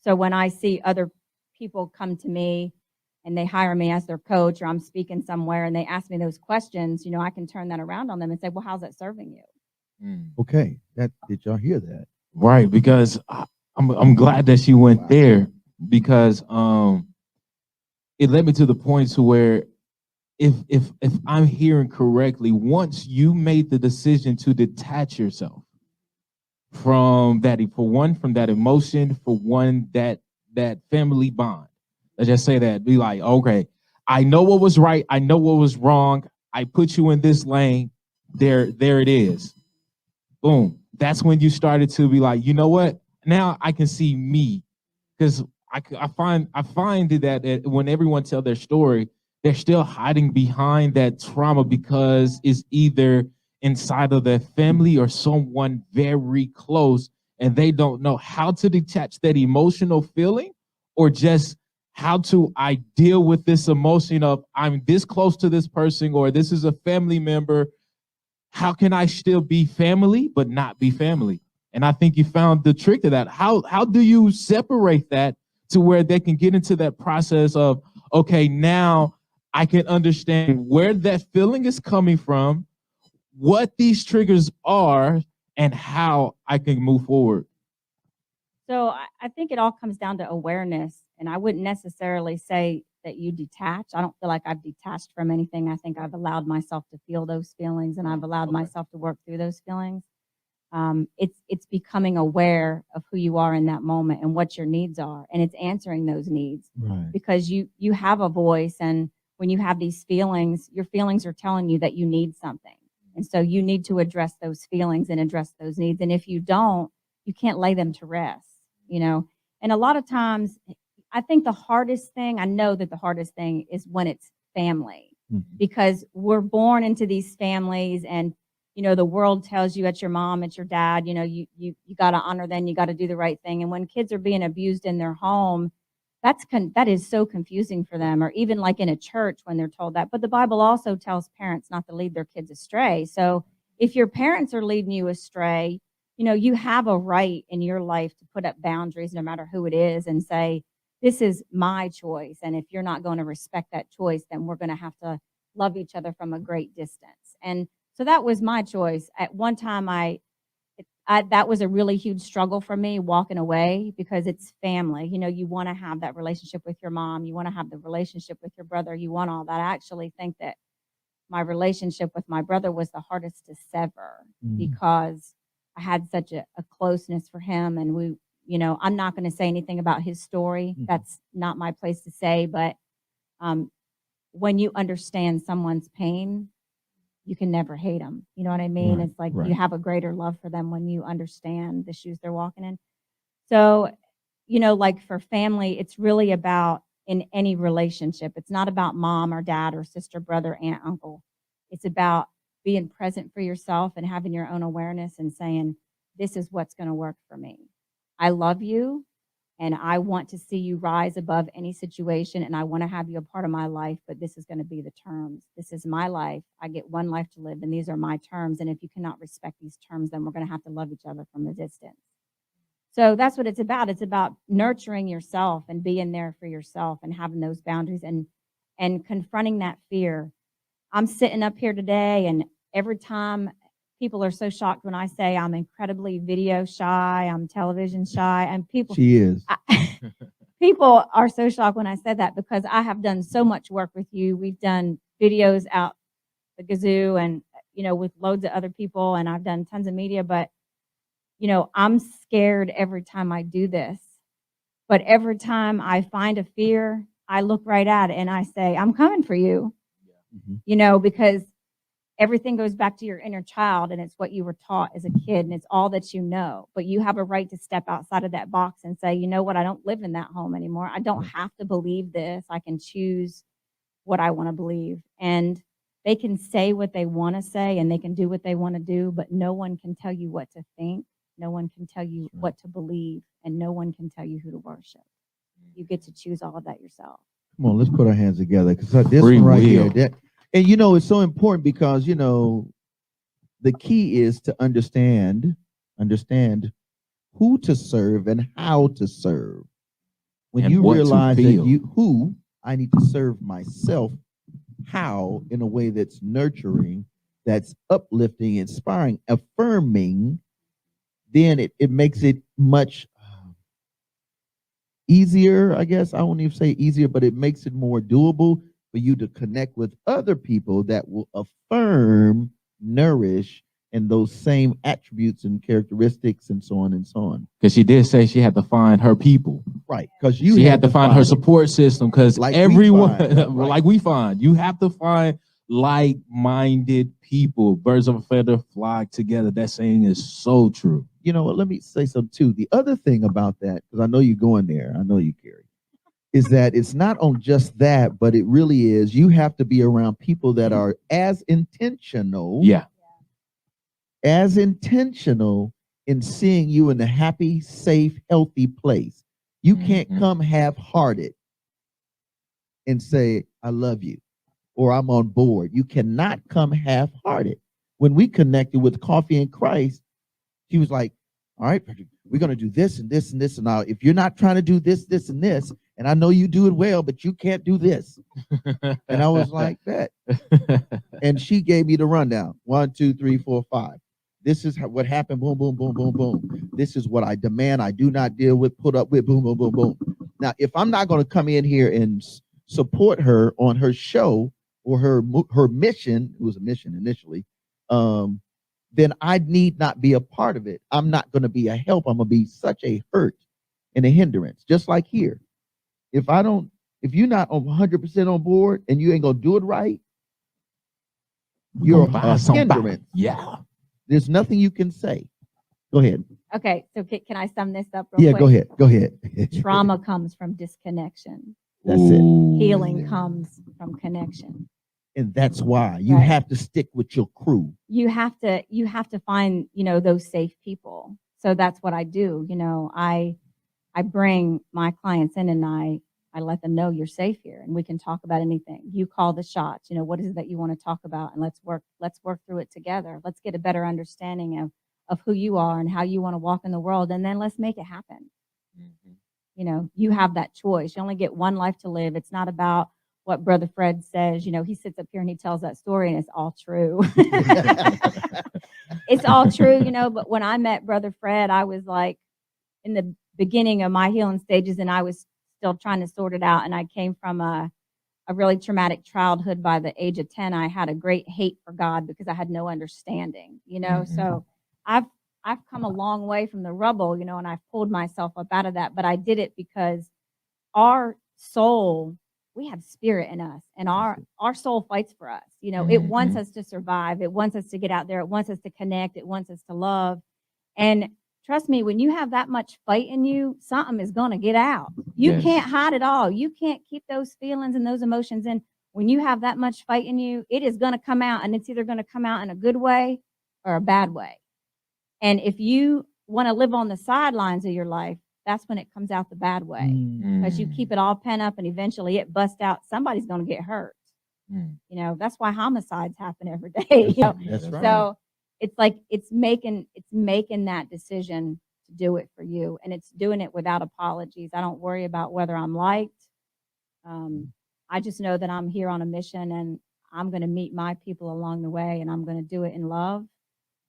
So when I see other people come to me and they hire me as their coach, or I'm speaking somewhere and they ask me those questions, I can turn that around on them and say, well, how's that serving you? Okay, did y'all hear that? Right, because I'm glad that she went there, because it led me to the point to where if I'm hearing correctly, once you made the decision to detach yourself from that, from that emotion, for one, that family bond. Let's just say that, be like, okay, I know what was right, I know what was wrong, I put you in this lane, there it is. Boom. That's when you started to be like, you know what? Now I can see me, because I find that when everyone tell their story, they're still hiding behind that trauma because it's either inside of their family or someone very close, and they don't know how to detach that emotional feeling, or just how to deal with this emotion of, I'm this close to this person, or this is a family member. How can I still be family but not be family? And I think you found the trick to that. How do you separate that to where they can get into that process of, okay, now I can understand where that feeling is coming from, what these triggers are, and how I can move forward? So I think it all comes down to awareness. And I wouldn't necessarily say that you detach. I don't feel like I've detached from anything. I think I've allowed myself to feel those feelings, and I've allowed myself to work through those feelings. It's becoming aware of who you are in that moment and what your needs are, and it's answering those needs. Right. Because you have a voice, and when you have these feelings, your feelings are telling you that you need something. And so you need to address those feelings and address those needs. And if you don't, you can't lay them to rest, And a lot of times, I think I know that the hardest thing is when it's family, because we're born into these families, and the world tells you it's your mom, it's your dad, you got to honor them, you got to do the right thing. And when kids are being abused in their home, that is so confusing for them. Or even like in a church when they're told that. But the Bible also tells parents not to lead their kids astray. So if your parents are leading you astray, you have a right in your life to put up boundaries, no matter who it is, and say, this is my choice. And if you're not going to respect that choice, then we're going to have to love each other from a great distance. And so that was my choice. At one time, that was a really huge struggle for me, walking away, because it's family. You want to have that relationship with your mom. You want to have the relationship with your brother. You want all that. I actually think that my relationship with my brother was the hardest to sever, because I had such a closeness for him. And we, I'm not going to say anything about his story. That's not my place to say. But when you understand someone's pain, you can never hate them. You know what I mean? It's like you have a greater love for them when you understand the shoes they're walking in. So, like for family, it's really about, in any relationship, it's not about mom or dad or sister, brother, aunt, uncle. It's about being present for yourself and having your own awareness and saying, this is what's going to work for me. I love you, and I want to see you rise above any situation, and I want to have you a part of my life, but this is going to be the terms. This is my life. I get one life to live, and these are my terms. And if you cannot respect these terms, then we're going to have to love each other from a distance. So that's what it's about. It's about nurturing yourself and being there for yourself and having those boundaries and confronting that fear. I'm sitting up here today, and every time people are so shocked when I say I'm incredibly video shy, I'm television shy, and She is. People are so shocked when I said that, because I have done so much work with you. We've done videos out the gazoo, and with loads of other people, and I've done tons of media, but I'm scared every time I do this. But every time I find a fear, I look right at it and I say, I'm coming for you. Because everything goes back to your inner child, and it's what you were taught as a kid, and it's all that you know. But you have a right to step outside of that box and say, you know what, I don't live in that home anymore. I don't have to believe this. I can choose what I want to believe. And they can say what they want to say, and they can do what they want to do, but no one can tell you what to think. No one can tell you what to believe, and no one can tell you who to worship. You get to choose all of that yourself. Come on, let's put our hands together, because this Free one right will. here, and you know, it's so important because, you know, the key is to understand who to serve and how to serve. When And you what to realize that feel. I need to serve myself, how, in a way that's nurturing, that's uplifting, inspiring, affirming, then it makes it much easier, I guess. I won't even say easier, but it makes it more doable for you to connect with other people that will affirm, nourish, and those same attributes and characteristics and so on and so on. Because she did say she had to find her people. Right. Because She had to find her it. support system, because Like everyone, we find, right. like we find, you have to find like-minded people. Birds of a feather flock together. That saying is so true. You know what? Let me say something too. The other thing about that, because I know you're going there, I know you, Kerri, is that it's not on just that, but it really is. You have to be around people that are as intentional. Yeah. As intentional in seeing you in a happy, safe, healthy place. You can't come half-hearted and say, I love you, or I'm on board. You cannot come half-hearted. When we connected with Coffee in Christ, he was like, all right, we're going to do this and this and this. And now, if you're not trying to do this, this, and this, and I know you do it well, but you can't do this. And I was like, that. And she gave me the rundown. 1, 2, 3, 4, 5. This is what happened. Boom, boom, boom, boom, boom. This is what I demand. I do not deal with, put up with, boom, boom, boom, boom. Now, if I'm not going to come in here and support her on her show or her mission, it was a mission initially, then I need not be a part of it. I'm not going to be a help. I'm going to be such a hurt and a hindrance, just like here. If you're not 100% on board and you ain't going to do it right, you're a hindrance. Yeah. There's nothing you can say. Go ahead. Okay, so can I sum this up real quick? Go ahead. Trauma comes from disconnection. That's it. Healing comes from connection. And that's why you have to stick with your crew. You have to find, those safe people. So that's what I do. I bring my clients in and I let them know you're safe here and we can talk about anything. You call the shots. What is it that you want to talk about, and let's work through it together. Let's get a better understanding of who you are and how you want to walk in the world, and then let's make it happen. You have that choice. You only get one life to live. It's not about what Brother Fred says. He sits up here and he tells that story, and it's all true. It's all true, but when I met Brother Fred, I was like in the beginning of my healing stages, and I was still trying to sort it out. And I came from a really traumatic childhood. By the age of 10, I had a great hate for God because I had no understanding, So I've come a long way from the rubble, and I've pulled myself up out of that. But I did it because our soul, we have spirit in us, and our soul fights for us. It wants us to survive. It wants us to get out there. It wants us to connect. It wants us to love. And trust me, when you have that much fight in you, something is going to get out. You can't hide it all. You can't keep those feelings and those emotions in. When you have that much fight in you, it is going to come out, and it's either going to come out in a good way or a bad way. And if you want to live on the sidelines of your life, that's when it comes out the bad way, because you keep it all pent up and eventually it busts out. Somebody's going to get hurt. That's why homicides happen every day. That's right. So it's like it's making that decision to do it for you, and it's doing it without apologies. I don't worry about whether I'm liked. I just know that I'm here on a mission, and I'm going to meet my people along the way, and I'm going to do it in love.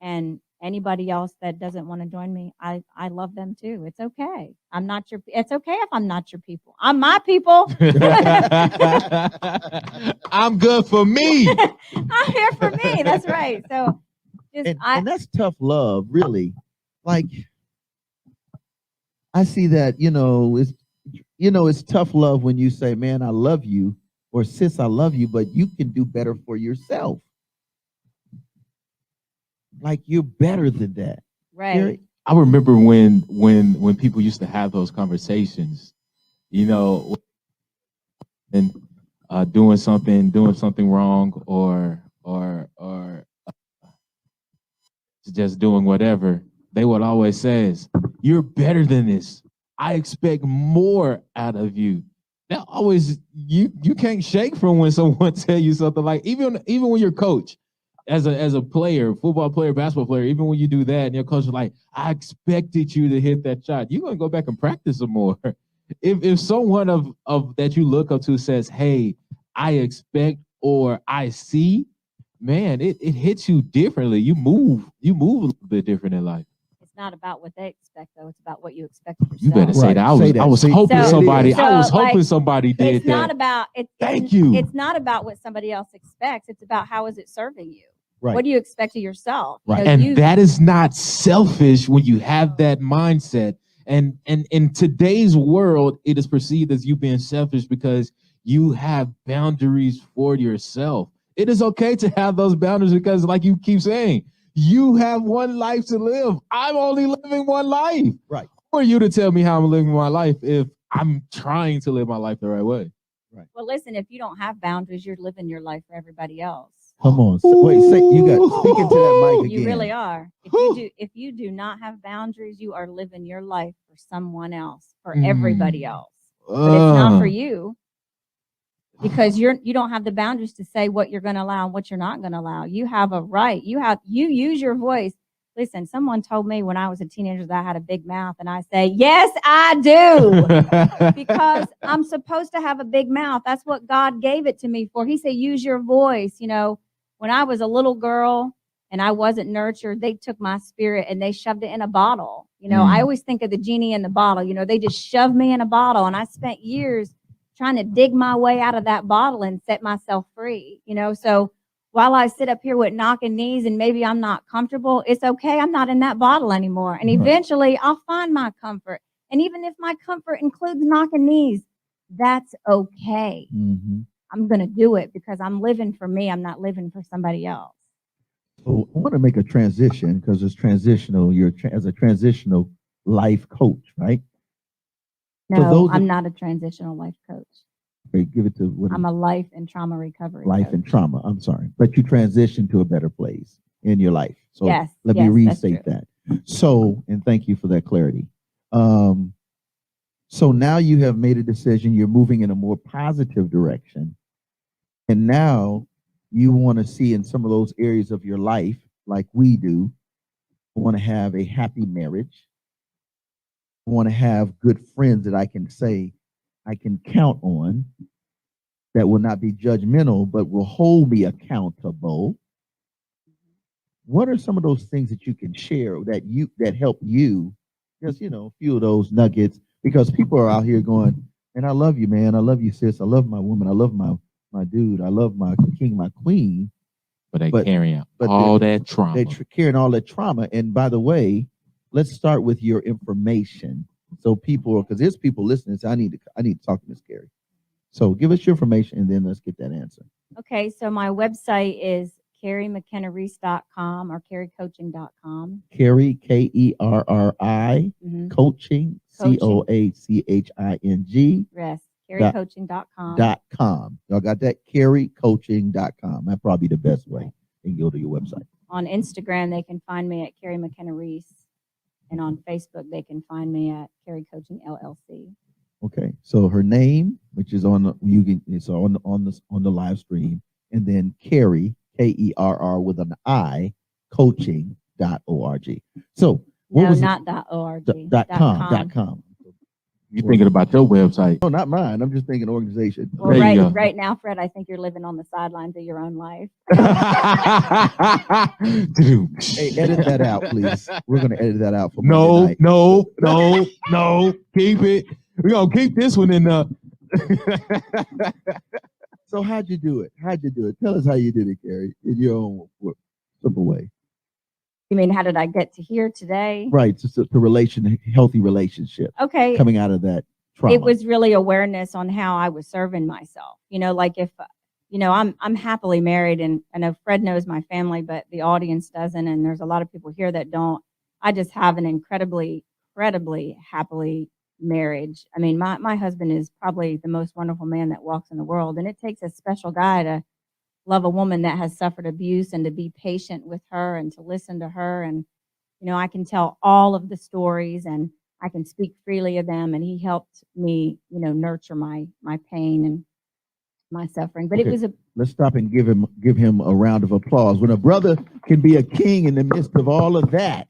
And anybody else that doesn't want to join me, I love them too. It's okay. It's okay if I'm not your people. I'm my people. I'm good for me. I'm here for me. That's right. So and that's tough love, really. Like, I see that, it's tough love when you say, man, I love you, or sis, I love you, but you can do better for yourself. like you're better than that. Right. Kerri? I remember when people used to have those conversations, you know, and doing something wrong or just doing whatever, they would always says, "You're better than this. I expect more out of you." That always you can't shake from when someone tell you something like even when you're coach as a player, football player, basketball player, even when you do that and your coach is like, "I expected you to hit that shot," you're gonna go back and practice some more. If someone of that you look up to says, "Hey, I expect or I see," man, it hits you differently. You move a little bit different in life. It's not about what they expect, though. It's about what you expect of yourself. You better say Right, that. say that. I was See, hoping so- somebody. so, I was hoping like, somebody did It's that. not about it. Thank you. It's not about what somebody else expects. It's about how is it serving you. Right. What do you expect of yourself? You Right. know, And that is not selfish when you have that mindset. And in today's world, it is perceived as you being selfish because you have boundaries for yourself. It is okay to have those boundaries because, like you keep saying, you have one life to live. I'm only living one life. Right. Who are you to tell me how I'm living my life if I'm trying to live my life the right way? Well, listen, if you don't have boundaries, you're living your life for everybody else. Come on. Wait, say you got speak into that mic again. You really are. If you do not have boundaries, you are living your life for someone else, for everybody else. But it's not for you. Because you don't have the boundaries to say what you're going to allow and what you're not going to allow. You have a right. You use your voice. Listen, someone told me when I was a teenager that I had a big mouth, and I say, yes, I do. Because I'm supposed to have a big mouth. That's what God gave it to me for. He said, use your voice. You know, when I was a little girl and I wasn't nurtured, they took my spirit and they shoved it in a bottle. You know, I always think of the genie in the bottle. You know, they just shoved me in a bottle, and I spent years trying to dig my way out of that bottle and set myself free, you know? So while I sit up here with knocking knees and maybe I'm not comfortable, it's okay. I'm not in that bottle anymore. And eventually I'll find my comfort. And even if my comfort includes knocking knees, that's okay. I'm going to do it because I'm living for me. I'm not living for somebody else. So I want to make a transition because it's transitional. You're as a transitional life coach, right? No, I'm not a transitional life coach. Okay, give it to what I'm a life and trauma recovery life coach. and trauma. I'm sorry, but you transition to a better place in your life. So yes, let me restate that. So, and thank you for that clarity. So now you have made a decision. You're moving in a more positive direction, and now you want to see in some of those areas of your life, like we do, want to have a happy marriage. I want to have good friends that I can say I can count on, that will not be judgmental, but will hold me accountable. What are some of those things that you can share that help you? Just, you know, a few of those nuggets, because people are out here going, and I love you, man. I love you, sis. I love my woman. I love my dude. I love my king, my queen. But they carrying all that trauma. They're carrying all that trauma. And by the way, let's start with your information. So people, because there's people listening, so I need to talk to Miss Kerri. So give us your information and then let's get that answer. Okay, so my website is KerriMcKennaReece.com or KerriCoaching.com. Kerri, Kerri, coaching, COACHING. Yes, KerriCoaching.com. Y'all got that? KerriCoaching.com. That's probably the best way. You can go to your website. On Instagram, they can find me at Kerri McKenna Reece. And on Facebook, they can find me at Kerri Coaching LLC. Okay, so her name, which is on the live stream, and then Kerri, Kerr with an I, coaching.org. So not .org. .com. You're thinking about your website. No, not mine. I'm just thinking organization. Well, right now, Fred, I think you're living on the sidelines of your own life. Hey, edit that out, please. We're going to edit that out for No. Keep it. We're going to keep this one in the. So how'd you do it? Tell us how you did it, Kerri, in your own simple way. You mean, how did I get to here today? Right, just healthy relationship. Okay. Coming out of that trauma. It was really awareness on how I was serving myself. You know, like if you know, I'm happily married, and I know Fred knows my family, but the audience doesn't, and there's a lot of people here that don't. I just have an incredibly happily marriage. I mean, my husband is probably the most wonderful man that walks in the world, and it takes a special guy to love a woman that has suffered abuse and to be patient with her and to listen to her. And, you know, I can tell all of the stories and I can speak freely of them. And he helped me, you know, nurture my pain and my suffering. But Okay. it was Let's stop and give him a round of applause. When a brother can be a king in the midst of all of that,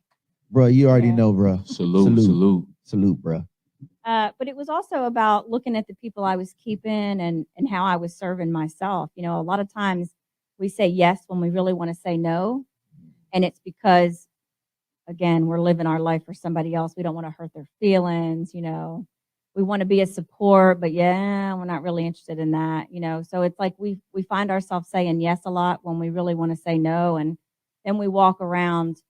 bro, you already know, bro. Salute, bro. But it was also about looking at the people I was keeping and how I was serving myself. You know, a lot of times we say yes when we really want to say no. And it's because, again, we're living our life for somebody else. We don't want to hurt their feelings, you know. We want to be a support, but yeah, we're not really interested in that, you know. So it's like we find ourselves saying yes a lot when we really want to say no. And then we walk around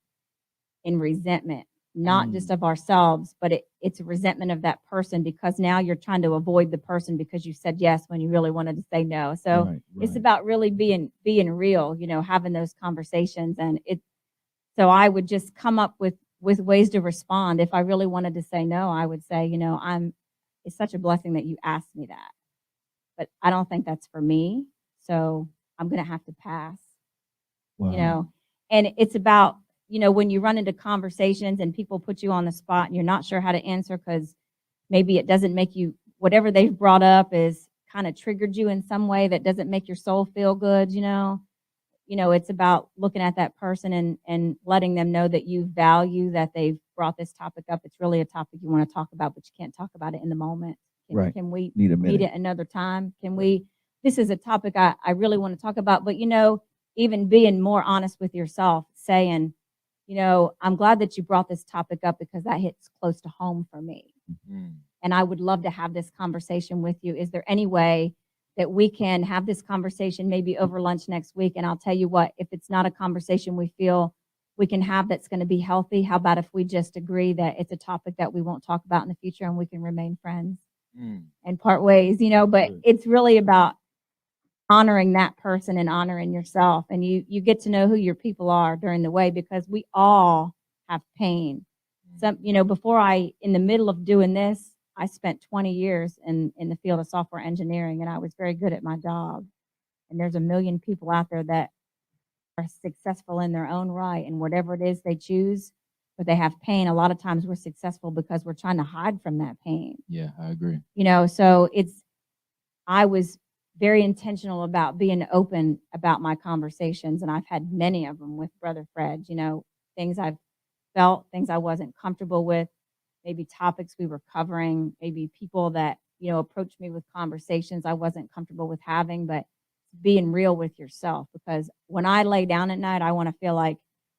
in resentment. Not just of ourselves, but it's a resentment of that person because now you're trying to avoid the person because you said yes when you really wanted to say no. So it's about really being real, you know, having those conversations. And so I would just come up with ways to respond. If I really wanted to say no, I would say, you know, it's such a blessing that you asked me that, but I don't think that's for me. So I'm going to have to pass, you know, and it's about, you know, when you run into conversations and people put you on the spot and you're not sure how to answer because maybe it doesn't make you, whatever they've brought up is kind of triggered you in some way that doesn't make your soul feel good, you know, it's about looking at that person and letting them know that you value that they've brought this topic up. It's really a topic you want to talk about, but you can't talk about it in the moment. Can we meet it another time? This is a topic I really want to talk about, but, you know, even being more honest with yourself, saying, you know, I'm glad that you brought this topic up because that hits close to home for me. Mm-hmm. And I would love to have this conversation with you. Is there any way that we can have this conversation maybe over lunch next week? And I'll tell you what, if it's not a conversation we feel we can have that's going to be healthy, how about if we just agree that it's a topic that we won't talk about in the future and we can remain friends and part ways, you know? But it's really about honoring that person and honoring yourself. And you get to know who your people are during the way, because we all have pain. Some, you know, in the middle of doing this, I spent 20 years in the field of software engineering, and I was very good at my job. And there's a million people out there that are successful in their own right and whatever it is they choose, but they have pain. A lot of times we're successful because we're trying to hide from that pain. Yeah, I agree. You know, so I was very intentional about being open about my conversations, and I've had many of them with Brother Fred, you know, things I've felt, things I wasn't comfortable with, maybe topics we were covering, maybe people that, you know, approached me with conversations I wasn't comfortable with having, but being real with yourself, because when I lay down at night, I want to feel like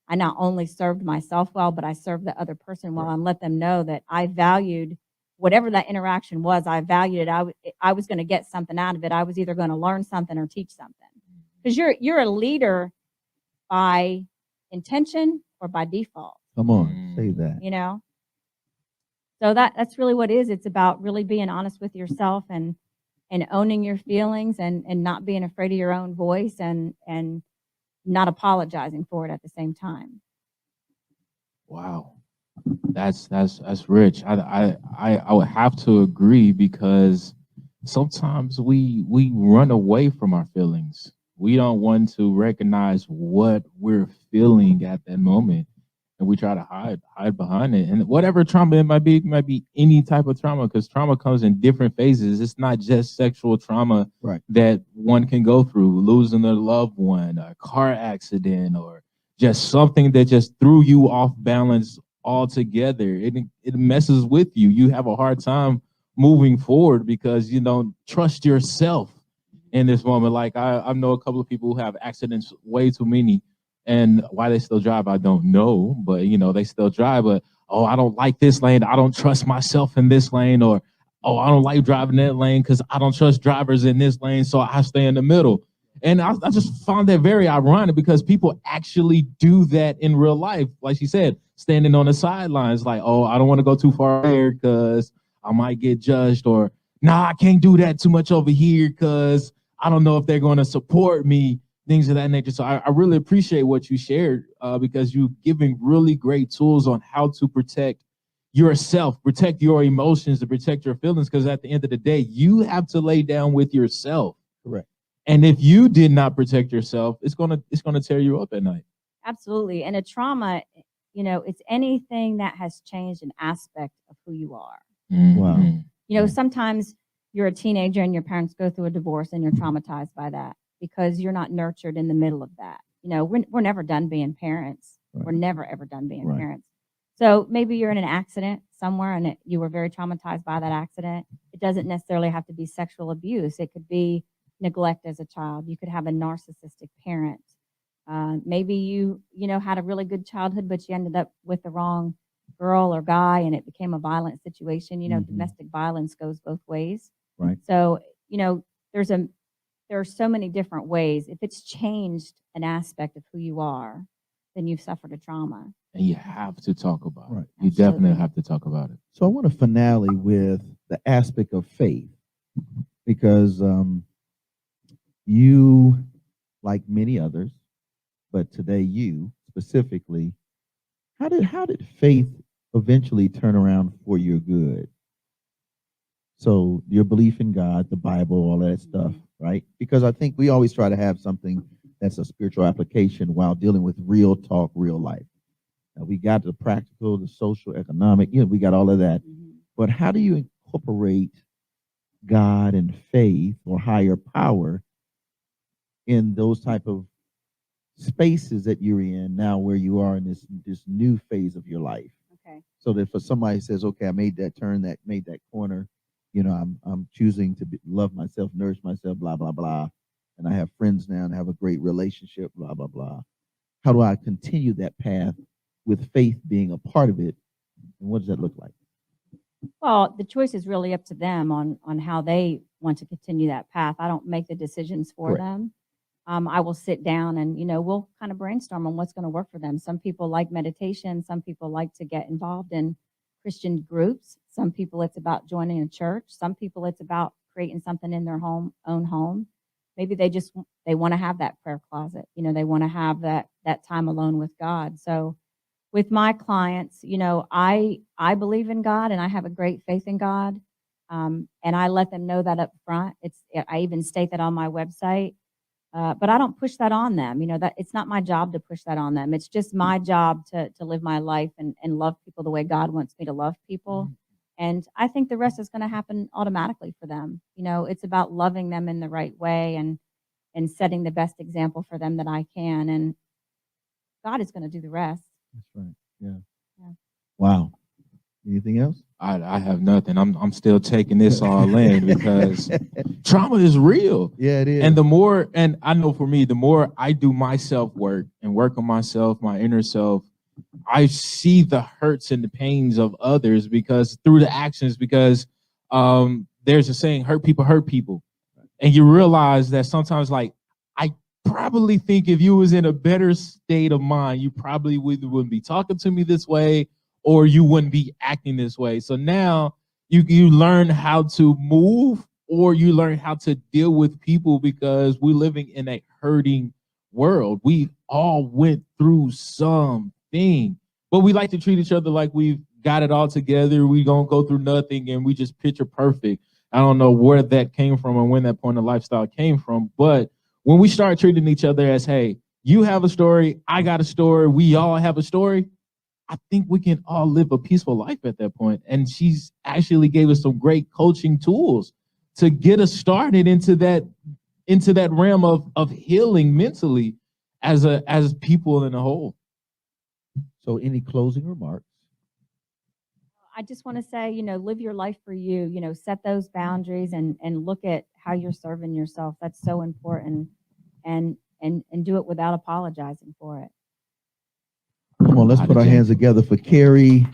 I not only served myself well, but I served the other person well and let them know that I valued whatever that interaction was. I valued it. I was going to get something out of it. I was either going to learn something or teach something, because you're a leader by intention or by default. Come on, say that. You know, so that's really what it is. It's about really being honest with yourself and owning your feelings and not being afraid of your own voice and not apologizing for it at the same time. Wow. That's rich. I would have to agree, because sometimes we run away from our feelings. We don't want to recognize what we're feeling at that moment, and we try to hide behind it. And whatever trauma it might be any type of trauma, because trauma comes in different phases. It's not just sexual trauma that one can go through, losing a loved one, a car accident, or just something that just threw you off balance altogether. It messes with you. You have a hard time moving forward because you don't trust yourself in this moment. Like I know a couple of people who have accidents, way too many, and why they still drive, I don't know, but you know, they still drive. But I don't like this lane, I don't trust myself in this lane, or I don't like driving that lane because I don't trust drivers in this lane, so I stay in the middle. And I just found that very ironic, because people actually do that in real life. Like she said, standing on the sidelines, like, I don't want to go too far here because I might get judged, or I can't do that too much over here because I don't know if they're going to support me, things of that nature. So I really appreciate what you shared because you're giving really great tools on how to protect yourself, protect your emotions, to protect your feelings, because at the end of the day, you have to lay down with yourself. Correct. And if you did not protect yourself, it's gonna tear you up at night. Absolutely. And a trauma, it's anything that has changed an aspect of who you are. Wow. Sometimes you're a teenager and your parents go through a divorce and you're traumatized by that because you're not nurtured in the middle of that. We're never done being parents. Right. We're never, ever done being Right. parents. So maybe you're in an accident somewhere and you were very traumatized by that accident. It doesn't necessarily have to be sexual abuse. It could be neglect as a child. You could have a narcissistic parent. Maybe you had a really good childhood, but you ended up with the wrong girl or guy and it became a violent situation. Domestic violence goes both ways. Right. So, there are so many different ways. If it's changed an aspect of who you are, then you've suffered a trauma. And you have to talk about Right. it. You definitely have to talk about it. So I want to finale with the aspect of faith, because you, like many others, but today you specifically, how did faith eventually turn around for your good? So your belief in God, the Bible, all that stuff, right? Because I think we always try to have something that's a spiritual application while dealing with real talk, real life. Now, we got the practical, the social, economic, we got all of that. But how do you incorporate God and faith or higher power in those type of spaces that you're in now, where you are in this new phase of your life? Okay. So that for somebody says, okay, I made that turn, made that corner, I'm choosing to love myself, nourish myself, blah, blah, blah. And I have friends now and have a great relationship, blah, blah, blah. How do I continue that path with faith being a part of it? And what does that look like? Well, the choice is really up to them on how they want to continue that path. I don't make the decisions for Correct. them. I will sit down and, we'll kind of brainstorm on what's going to work for them. Some people like meditation. Some people like to get involved in Christian groups. Some people it's about joining a church. Some people it's about creating something in their own home. Maybe they want to have that prayer closet. They want to have that time alone with God. So with my clients, I believe in God and I have a great faith in God. And I let them know that up front. I even state that on my website. But I don't push that on them. That it's not my job to push that on them. It's just my job to live my life and love people the way God wants me to love people. And I think the rest is going to happen automatically for them. It's about loving them in the right way and setting the best example for them that I can. And God is going to do the rest. That's right. Yeah. Wow. Anything else? I have nothing. I'm still taking this all in because trauma is real. Yeah, it is. And I know for me, the more I do my self work and work on myself, my inner self, I see the hurts and the pains of others through the actions, because there's a saying, hurt people. And you realize that sometimes, like, I probably think if you was in a better state of mind, you probably wouldn't be talking to me this way, or you wouldn't be acting this way. So now you learn how to move, or you learn how to deal with people, because we're living in a hurting world. We all went through something, but we like to treat each other like we've got it all together. We don't go through nothing and we just picture perfect. I don't know where that came from and when that point of lifestyle came from, but when we start treating each other as, hey, you have a story, I got a story, we all have a story, I think we can all live a peaceful life at that point. And she's actually gave us some great coaching tools to get us started into that realm of healing mentally as people in a whole. So any closing remarks? I just want to say, live your life for you, set those boundaries and look at how you're serving yourself. That's so important, and do it without apologizing for it. Come on, let's put our hands together for Kerri,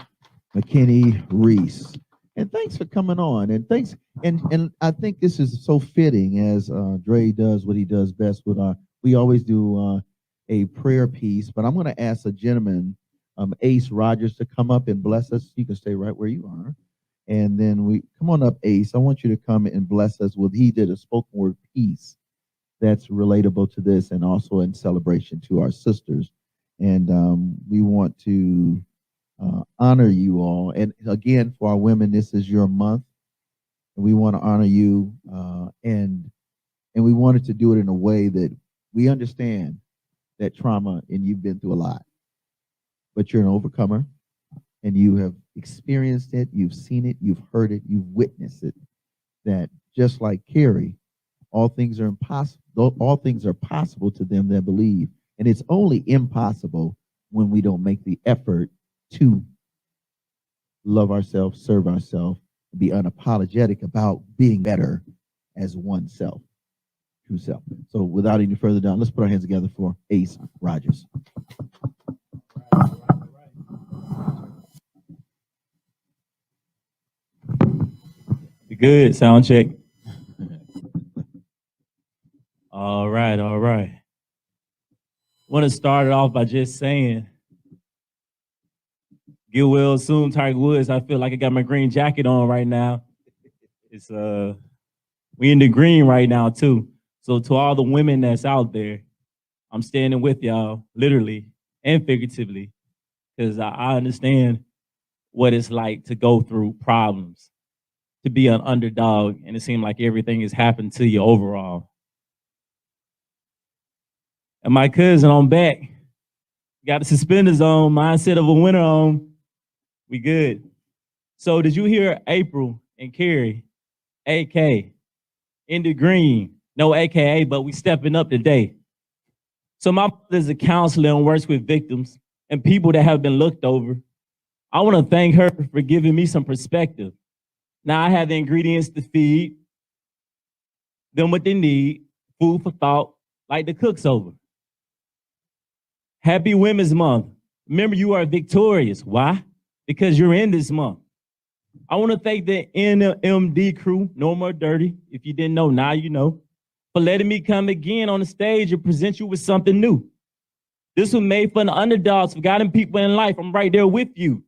McKenna, Reece. And thanks for coming on. And thanks. And I think this is so fitting as Dre does what he does best with we always do a prayer piece, but I'm going to ask a gentleman, Ace Rogers, to come up and bless us. You can stay right where you are. And then come on up, Ace. I want you to come and bless us he did a spoken word piece that's relatable to this, and also in celebration to our sisters. And we want to honor you all. And again, for our women, this is your month. And we want to honor you, and we wanted to do it in a way that we understand that trauma, and you've been through a lot, but you're an overcomer, and you have experienced it, you've seen it, you've heard it, you've witnessed it, that just like Kerri, all things are possible to them that believe. And it's only impossible when we don't make the effort to love ourselves, serve ourselves, and be unapologetic about being better as oneself, true self. So without any further ado, let's put our hands together for Ace Rogers. Good, sound check. All right, all right. Want to start it off by just saying, get well soon, Tiger Woods. I feel like I got my green jacket on right now. It's we in the green right now too. So to all the women that's out there, I'm standing with y'all, literally and figuratively, because I understand what it's like to go through problems, to be an underdog, and it seems like everything has happened to you overall. And my cousin on back, got the suspenders on, mindset of a winner on. We good. So did you hear April and Kerri, AK, in the green? No AKA, but we stepping up today. So my mother is a counselor and works with victims and people that have been looked over. I want to thank her for giving me some perspective. Now I have the ingredients to feed them what they need, food for thought, like the cook's over. Happy Women's Month. Remember, you are victorious. Why? Because you're in this month. I want to thank the NMD crew, No More Dirty. If you didn't know, now you know. For letting me come again on the stage and present you with something new. This was made for the underdogs, forgotten people in life. I'm right there with you.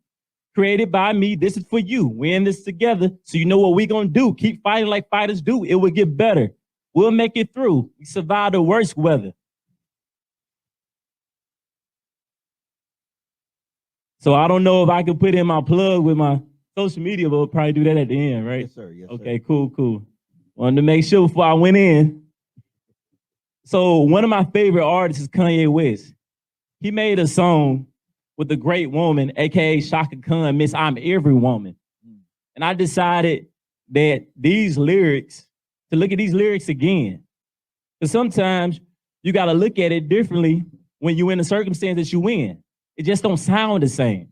Created by me, this is for you. We're in this together, so you know what we're gonna do. Keep fighting like fighters do. It will get better. We'll make it through. We survived the worst weather. So I don't know if I can put in my plug with my social media, but we'll probably do that at the end, right? Yes, sir. Yes, okay, sir. Cool. Wanted to make sure before I went in. So one of my favorite artists is Kanye West. He made a song with a great woman, AKA Shaka Khan, Miss I'm Every Woman. And I decided that these lyrics, to look at these lyrics again. Because sometimes you got to look at it differently when you're in the circumstance that you in. It just don't sound the same.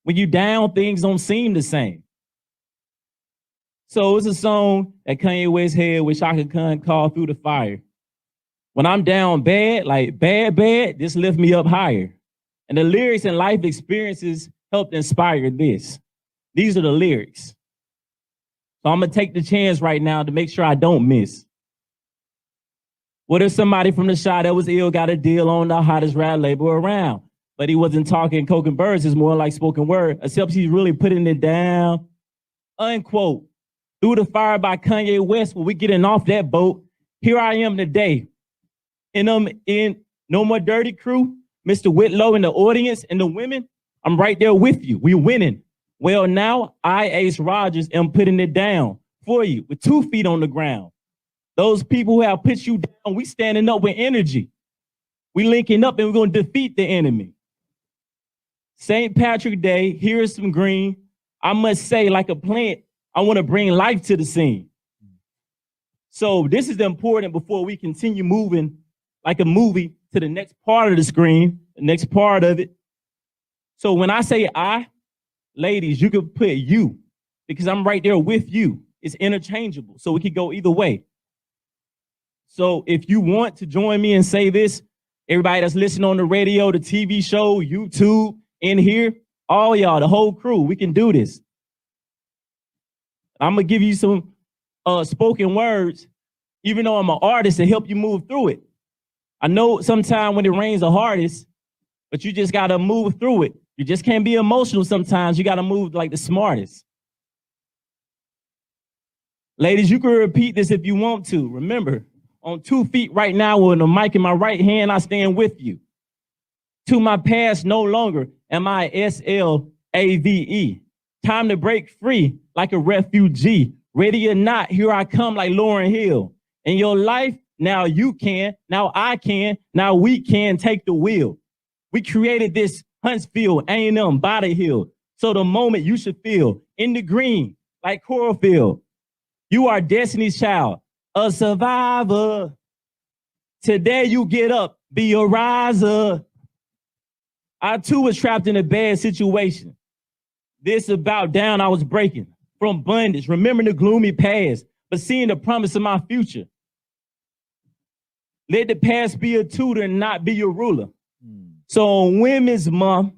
When you down, things don't seem the same. So it's a song that Kanye West had with Shaka Khan called Through the Fire. When I'm down bad, like bad, this lift me up higher. And the lyrics and life experiences helped inspire this. These are the lyrics. So I'm gonna take the chance right now to make sure I don't miss. What if somebody from the shop that was ill got a deal on the hottest rap label around? But he wasn't talking coke and birds, it's more like spoken word, except he's really putting it down. Unquote. Through the Fire by Kanye West, when we getting off that boat, here I am today. In No More Dirty crew, Mr. Whitlow and the audience and the women, I'm right there with you. We're winning. Well, now I, Ace Rogers, am putting it down for you with 2 feet on the ground. Those people who have put you down, we standing up with energy. We linking up and we're going to defeat the enemy. St. Patrick's Day, here's some green. I must say, like a plant, I want to bring life to the scene. So this is important before we continue moving like a movie to the next part of the screen, the next part of it. So when I say I, ladies, you could put you because I'm right there with you. It's interchangeable, so we could go either way. So if you want to join me and say this, everybody that's listening on the radio, the TV show, YouTube, in here, all y'all, the whole crew, we can do this. I'm gonna give you some spoken words, even though I'm an artist, to help you move through it. I know sometimes when it rains the hardest, but you just gotta move through it. You just can't be emotional sometimes. You gotta move like the smartest. Ladies, you can repeat this if you want to. Remember, On 2 feet right now with a mic in my right hand, I stand with you. To my past, no longer am I SLAVE. Time to break free like a refugee. Ready or not, here I come like Lauryn Hill. In your life, now you can, now I can, now we can take the wheel. We created this Huntsville, A&M, by the hill. So the moment you should feel in the green like chlorophyll. You are Destiny's Child, a survivor. Today you get up, be a riser. I too was trapped in a bad situation. This about down I was breaking from bondage, remembering the gloomy past, but seeing the promise of my future. Let the past be a tutor and not be your ruler. So on Women's Month,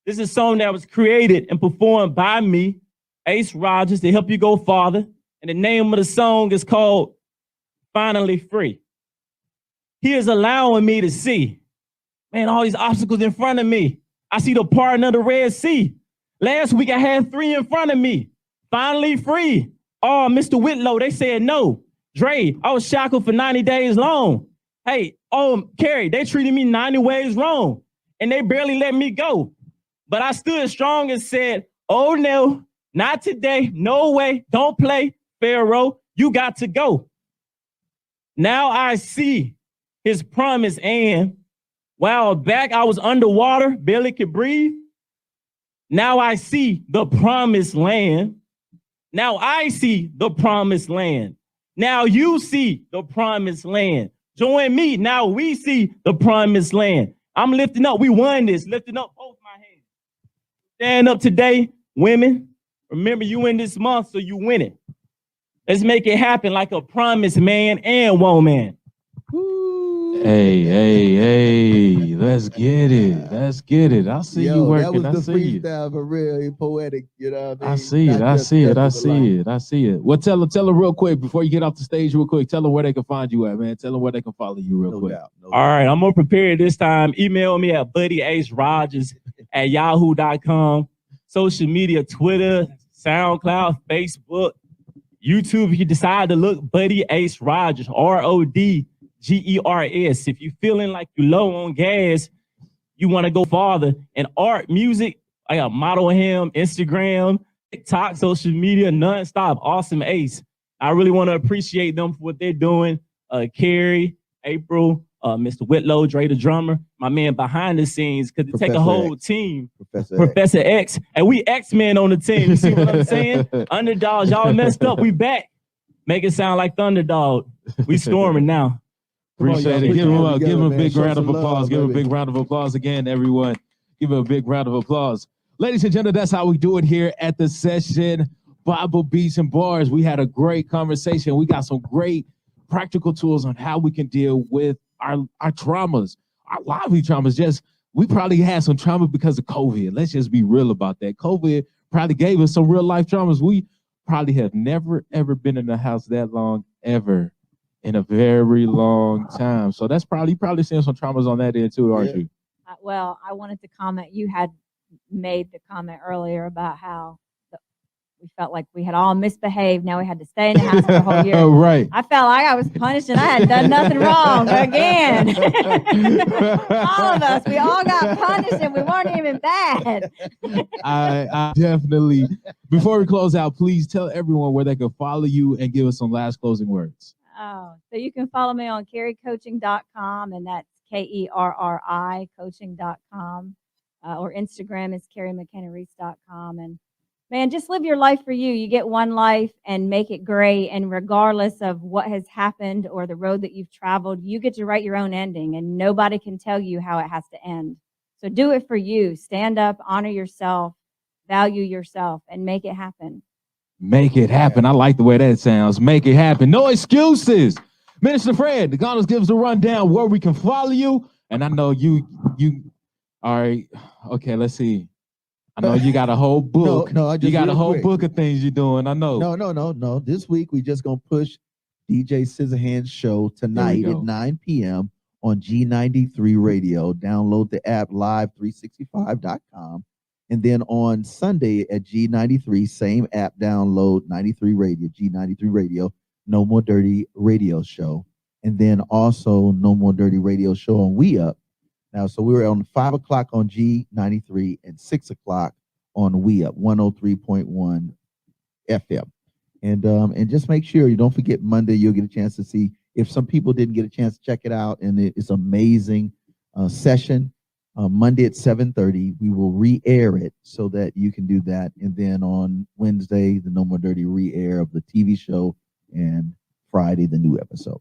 this is a song that was created and performed by me, Ace Rogers, to help you go farther. And the name of the song is called Finally Free. He is allowing me to see, man, all these obstacles in front of me. I see the parting of the Red Sea. Last week I had 3 in front of me. Finally free. Oh, Mr. Whitlow, they said no. Dre, I was shackled for 90 days long. Hey, Kerri, they treated me 90 ways wrong. And they barely let me go. But I stood strong and said, oh no, not today. No way. Don't play. Pharaoh, you got to go. Now I see his promise, and while back I was underwater, barely could breathe. Now I see the promised land. Now I see the promised land. Now you see the promised land. Join me. Now we see the promised land. I'm lifting up. We won this. Lifting up both my hands. Stand up today, women. Remember, you in this month, so you win it. Let's make it happen like a promised man and woman. Hey, let's get it. Let's get it. I see you working. That was I the see freestyle for real, poetic, you know what I mean? I see it. I see it. Well, tell them real quick before you get off the stage real quick. Tell them where they can find you at, man. Tell them where they can follow you real quick. All right, I'm more prepared this time. Email me at buddyacerogers@yahoo.com. Social media, Twitter, SoundCloud, Facebook, YouTube. If you decide to look, Buddy Ace Rogers, RODGERS. If you're feeling like you're low on gas, you want to go farther. And art, music, I got Model Him, Instagram, TikTok, social media, nonstop. Awesome Ace. I really want to appreciate them for what they're doing. Kerri, April, Mr. Whitlow, Dre the drummer, my man behind the scenes, because it take a whole team. Professor X. And we X-Men on the team. You see what I'm saying? Underdogs, y'all messed up. We back. Make it sound like Thunderdog. We storming now. Appreciate it. Give him a big round of applause. Give him a big round of applause again, everyone. Give him a big round of applause. Ladies and gentlemen, that's how we do it here at the session. Bible Beats and Bars. We had a great conversation. We got some great practical tools on how we can deal with our traumas, our lively traumas. We probably had some trauma because of COVID. Let's just be real about that. COVID probably gave us some real life traumas. We probably have never, ever been in the house that long, ever, in a very long time. So that's probably seeing some traumas on that end too, aren't you? Well, I wanted to comment. You had made the comment earlier about how we felt like we had all misbehaved. Now we had to stay in the house for the whole year. Right. I felt like I was punished and I had done nothing wrong again. All of us, we all got punished and we weren't even bad. I definitely, before we close out, please tell everyone where they can follow you and give us some last closing words. Oh, so you can follow me on KerriCoaching.com, and that's KERRI coaching.com, or Instagram is KerriMcKennaReece.com. And man, just live your life for you. You get one life and make it great. And regardless of what has happened or the road that you've traveled, you get to write your own ending, and nobody can tell you how it has to end. So do it for you. Stand up, honor yourself, value yourself, and make it happen. Make it happen. I like the way that sounds. Make it happen. No excuses. Minister Fred, the Gonzalez gives a rundown where we can follow you. And I know you all right. Okay, let's see. I know you got a whole book. You got a whole book of things you're doing. I know. No. This week we just gonna push DJ Scissorhands show tonight at 9 p.m. on G93 Radio. Download the app live365.com. And then on Sunday at G93, same app, download 93 Radio, G93 Radio, No More Dirty Radio Show. and then also No More Dirty Radio Show on We Up. Now, so we were on 5 o'clock on G93 and 6 o'clock on We Up 103.1 FM. And just make sure you don't forget Monday. You'll get a chance to see if some people didn't get a chance to check it out. And it's amazing session. Monday at 7:30, we will re-air it so that you can do that. And then on Wednesday, the No More Dirty re-air of the TV show, and Friday, the new episode.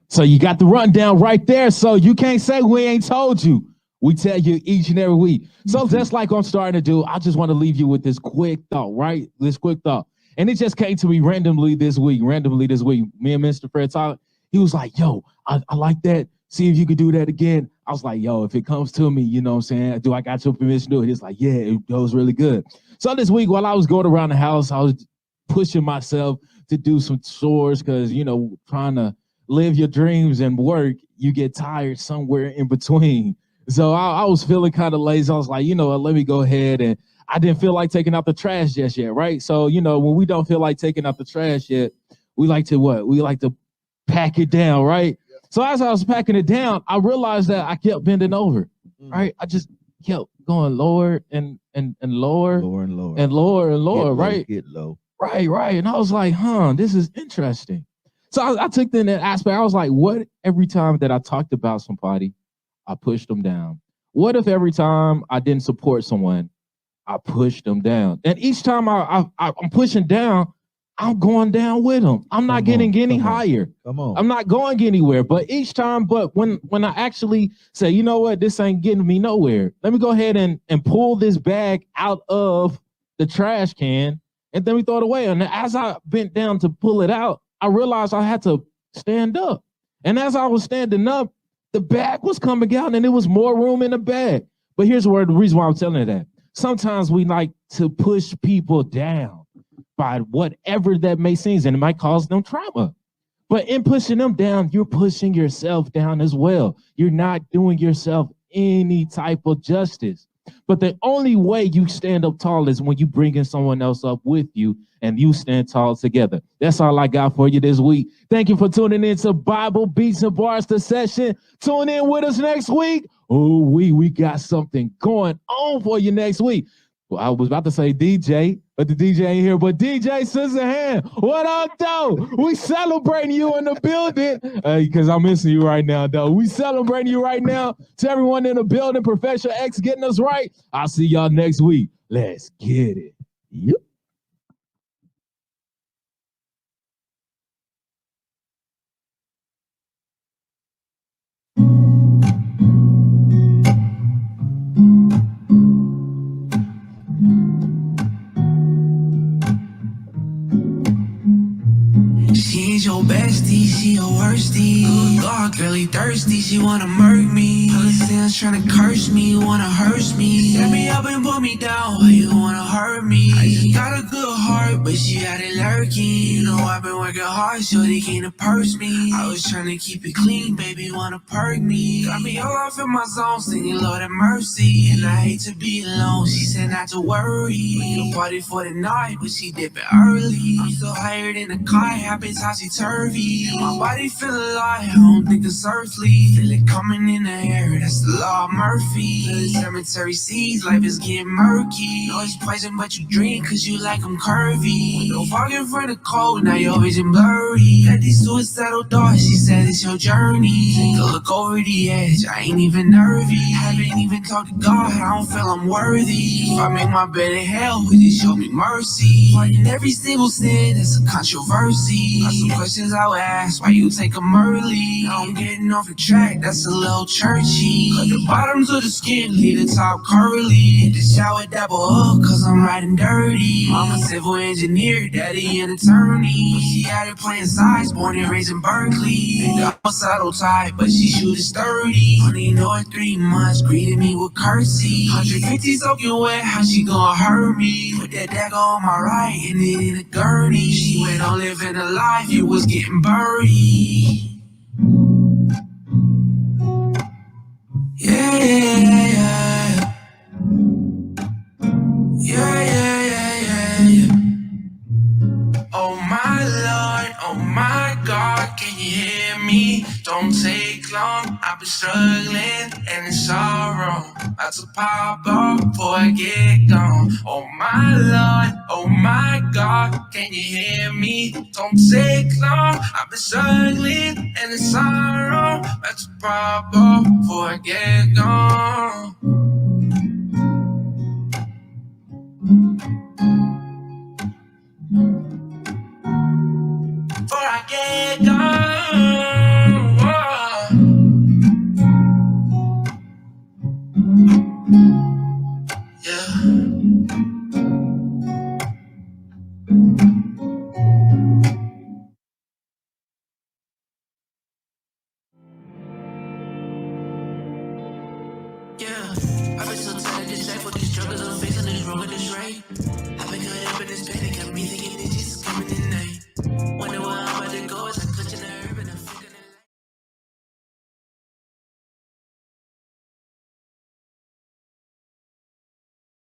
So you got the rundown right there. So you can't say we ain't told you. We tell you each and every week. So just like I'm starting to do, I just want to leave you with this quick thought, right? This quick thought. And it just came to me randomly this week. Me and Mr. Fred talked. He was like, yo, I like that. See if you could do that again. I was like, yo, if it comes to me, you know what I'm saying? Do I got your permission to do it? He's like, yeah, it was really good. So this week, while I was going around the house, I was pushing myself to do some chores because, you know, trying to live your dreams and work, you get tired somewhere in between. So I was feeling kind of lazy. I was like, you know what, let me go ahead. And I didn't feel like taking out the trash just yet, right? So, you know, when we don't feel like taking out the trash yet, we like to what? We like to pack it down, right? So as I was packing it down, I realized that I kept bending over, right? I just kept going lower and lower, and lower, right? Get low. Right. And I was like, this is interesting. So I took in that aspect. I was like, what every time that I talked about somebody, I pushed them down? What if every time I didn't support someone, I pushed them down? And each time I'm pushing down, I'm going down with them. I'm not getting any higher. Come on. I'm not going anywhere. But each time, when I actually say, you know what, this ain't getting me nowhere. Let me go ahead and pull this bag out of the trash can, and then we throw it away. And as I bent down to pull it out, I realized I had to stand up. And as I was standing up, the bag was coming out, and there was more room in the bag. But here's the reason why I'm telling you that. Sometimes we like to push people down by whatever that may seem, and it might cause them trauma. But in pushing them down, you're pushing yourself down as well. You're not doing yourself any type of justice. But the only way you stand up tall is when you bring in someone else up with you and you stand tall together. That's all I got for you this week. Thank you for tuning in to Bible Beats and Bars, the session. Tune in with us next week. Oh, we got something going on for you next week. Well, I was about to say DJ, but the DJ ain't here. But DJ Scissorhand, what up, though? We celebrating you in the building because I'm missing you right now, though. We celebrating you right now. To everyone in the building, Professor X getting us right. I'll see y'all next week. Let's get it. Yep. She ain't your bestie, she your worstie. God, girly thirsty, she wanna murk me. All the sins tryna curse me, wanna hurt me. Set me up and put me down, why you wanna hurt me? I just got a good heart, but she had it lurking. You know I've been working hard, so they can't purse me. I was tryna keep it clean, baby, wanna perk me. Got me all off in my zone, singing Lord have mercy. And I hate to be alone, she said not to worry. We can party for the night, but she dipping early. I'm so hired in the car, habits topsy-turvy. My body feel alive, I don't think it's earthly. Feel it coming in the air, that's the law of Murphy. The cemetery seas, life is getting murky. Know it's poison, but you drink cause you like them curvy. No walking for the cold, now your vision blurry. At these suicidal thoughts, she said it's your journey. Take a look over the edge, I ain't even nervy. Haven't even talked to God, I don't feel I'm worthy. If I make my bed in hell, would you show me mercy? Pardon every single sin, it's a controversy. Got some questions I would ask, why you take them early? Now I'm getting off the track, that's a little churchy. Cut the bottom to the skin, leave the top curly. Hit the shower, dabble up, cause I'm riding dirty. Mama civil engineer, daddy an attorney. She had it playing sides, born and raised in Berkeley. Ain't the homicidal type, but she shoot it sturdy. Only know her 3 months, greeted me with curtsy. 150 soaking wet, how she gonna hurt me? Put that dagger on my right, and it in a gurney. She went on living a life, it was getting buried. Yeah, yeah, yeah. Yeah, yeah, yeah, yeah, yeah. Oh my Lord, oh my God, can you hear me? been struggling and in sorrow. About to pop off before I get gone. Oh my Lord, oh my God, can you hear me? Don't take long. I've been struggling and in sorrow. About to pop off before I get gone.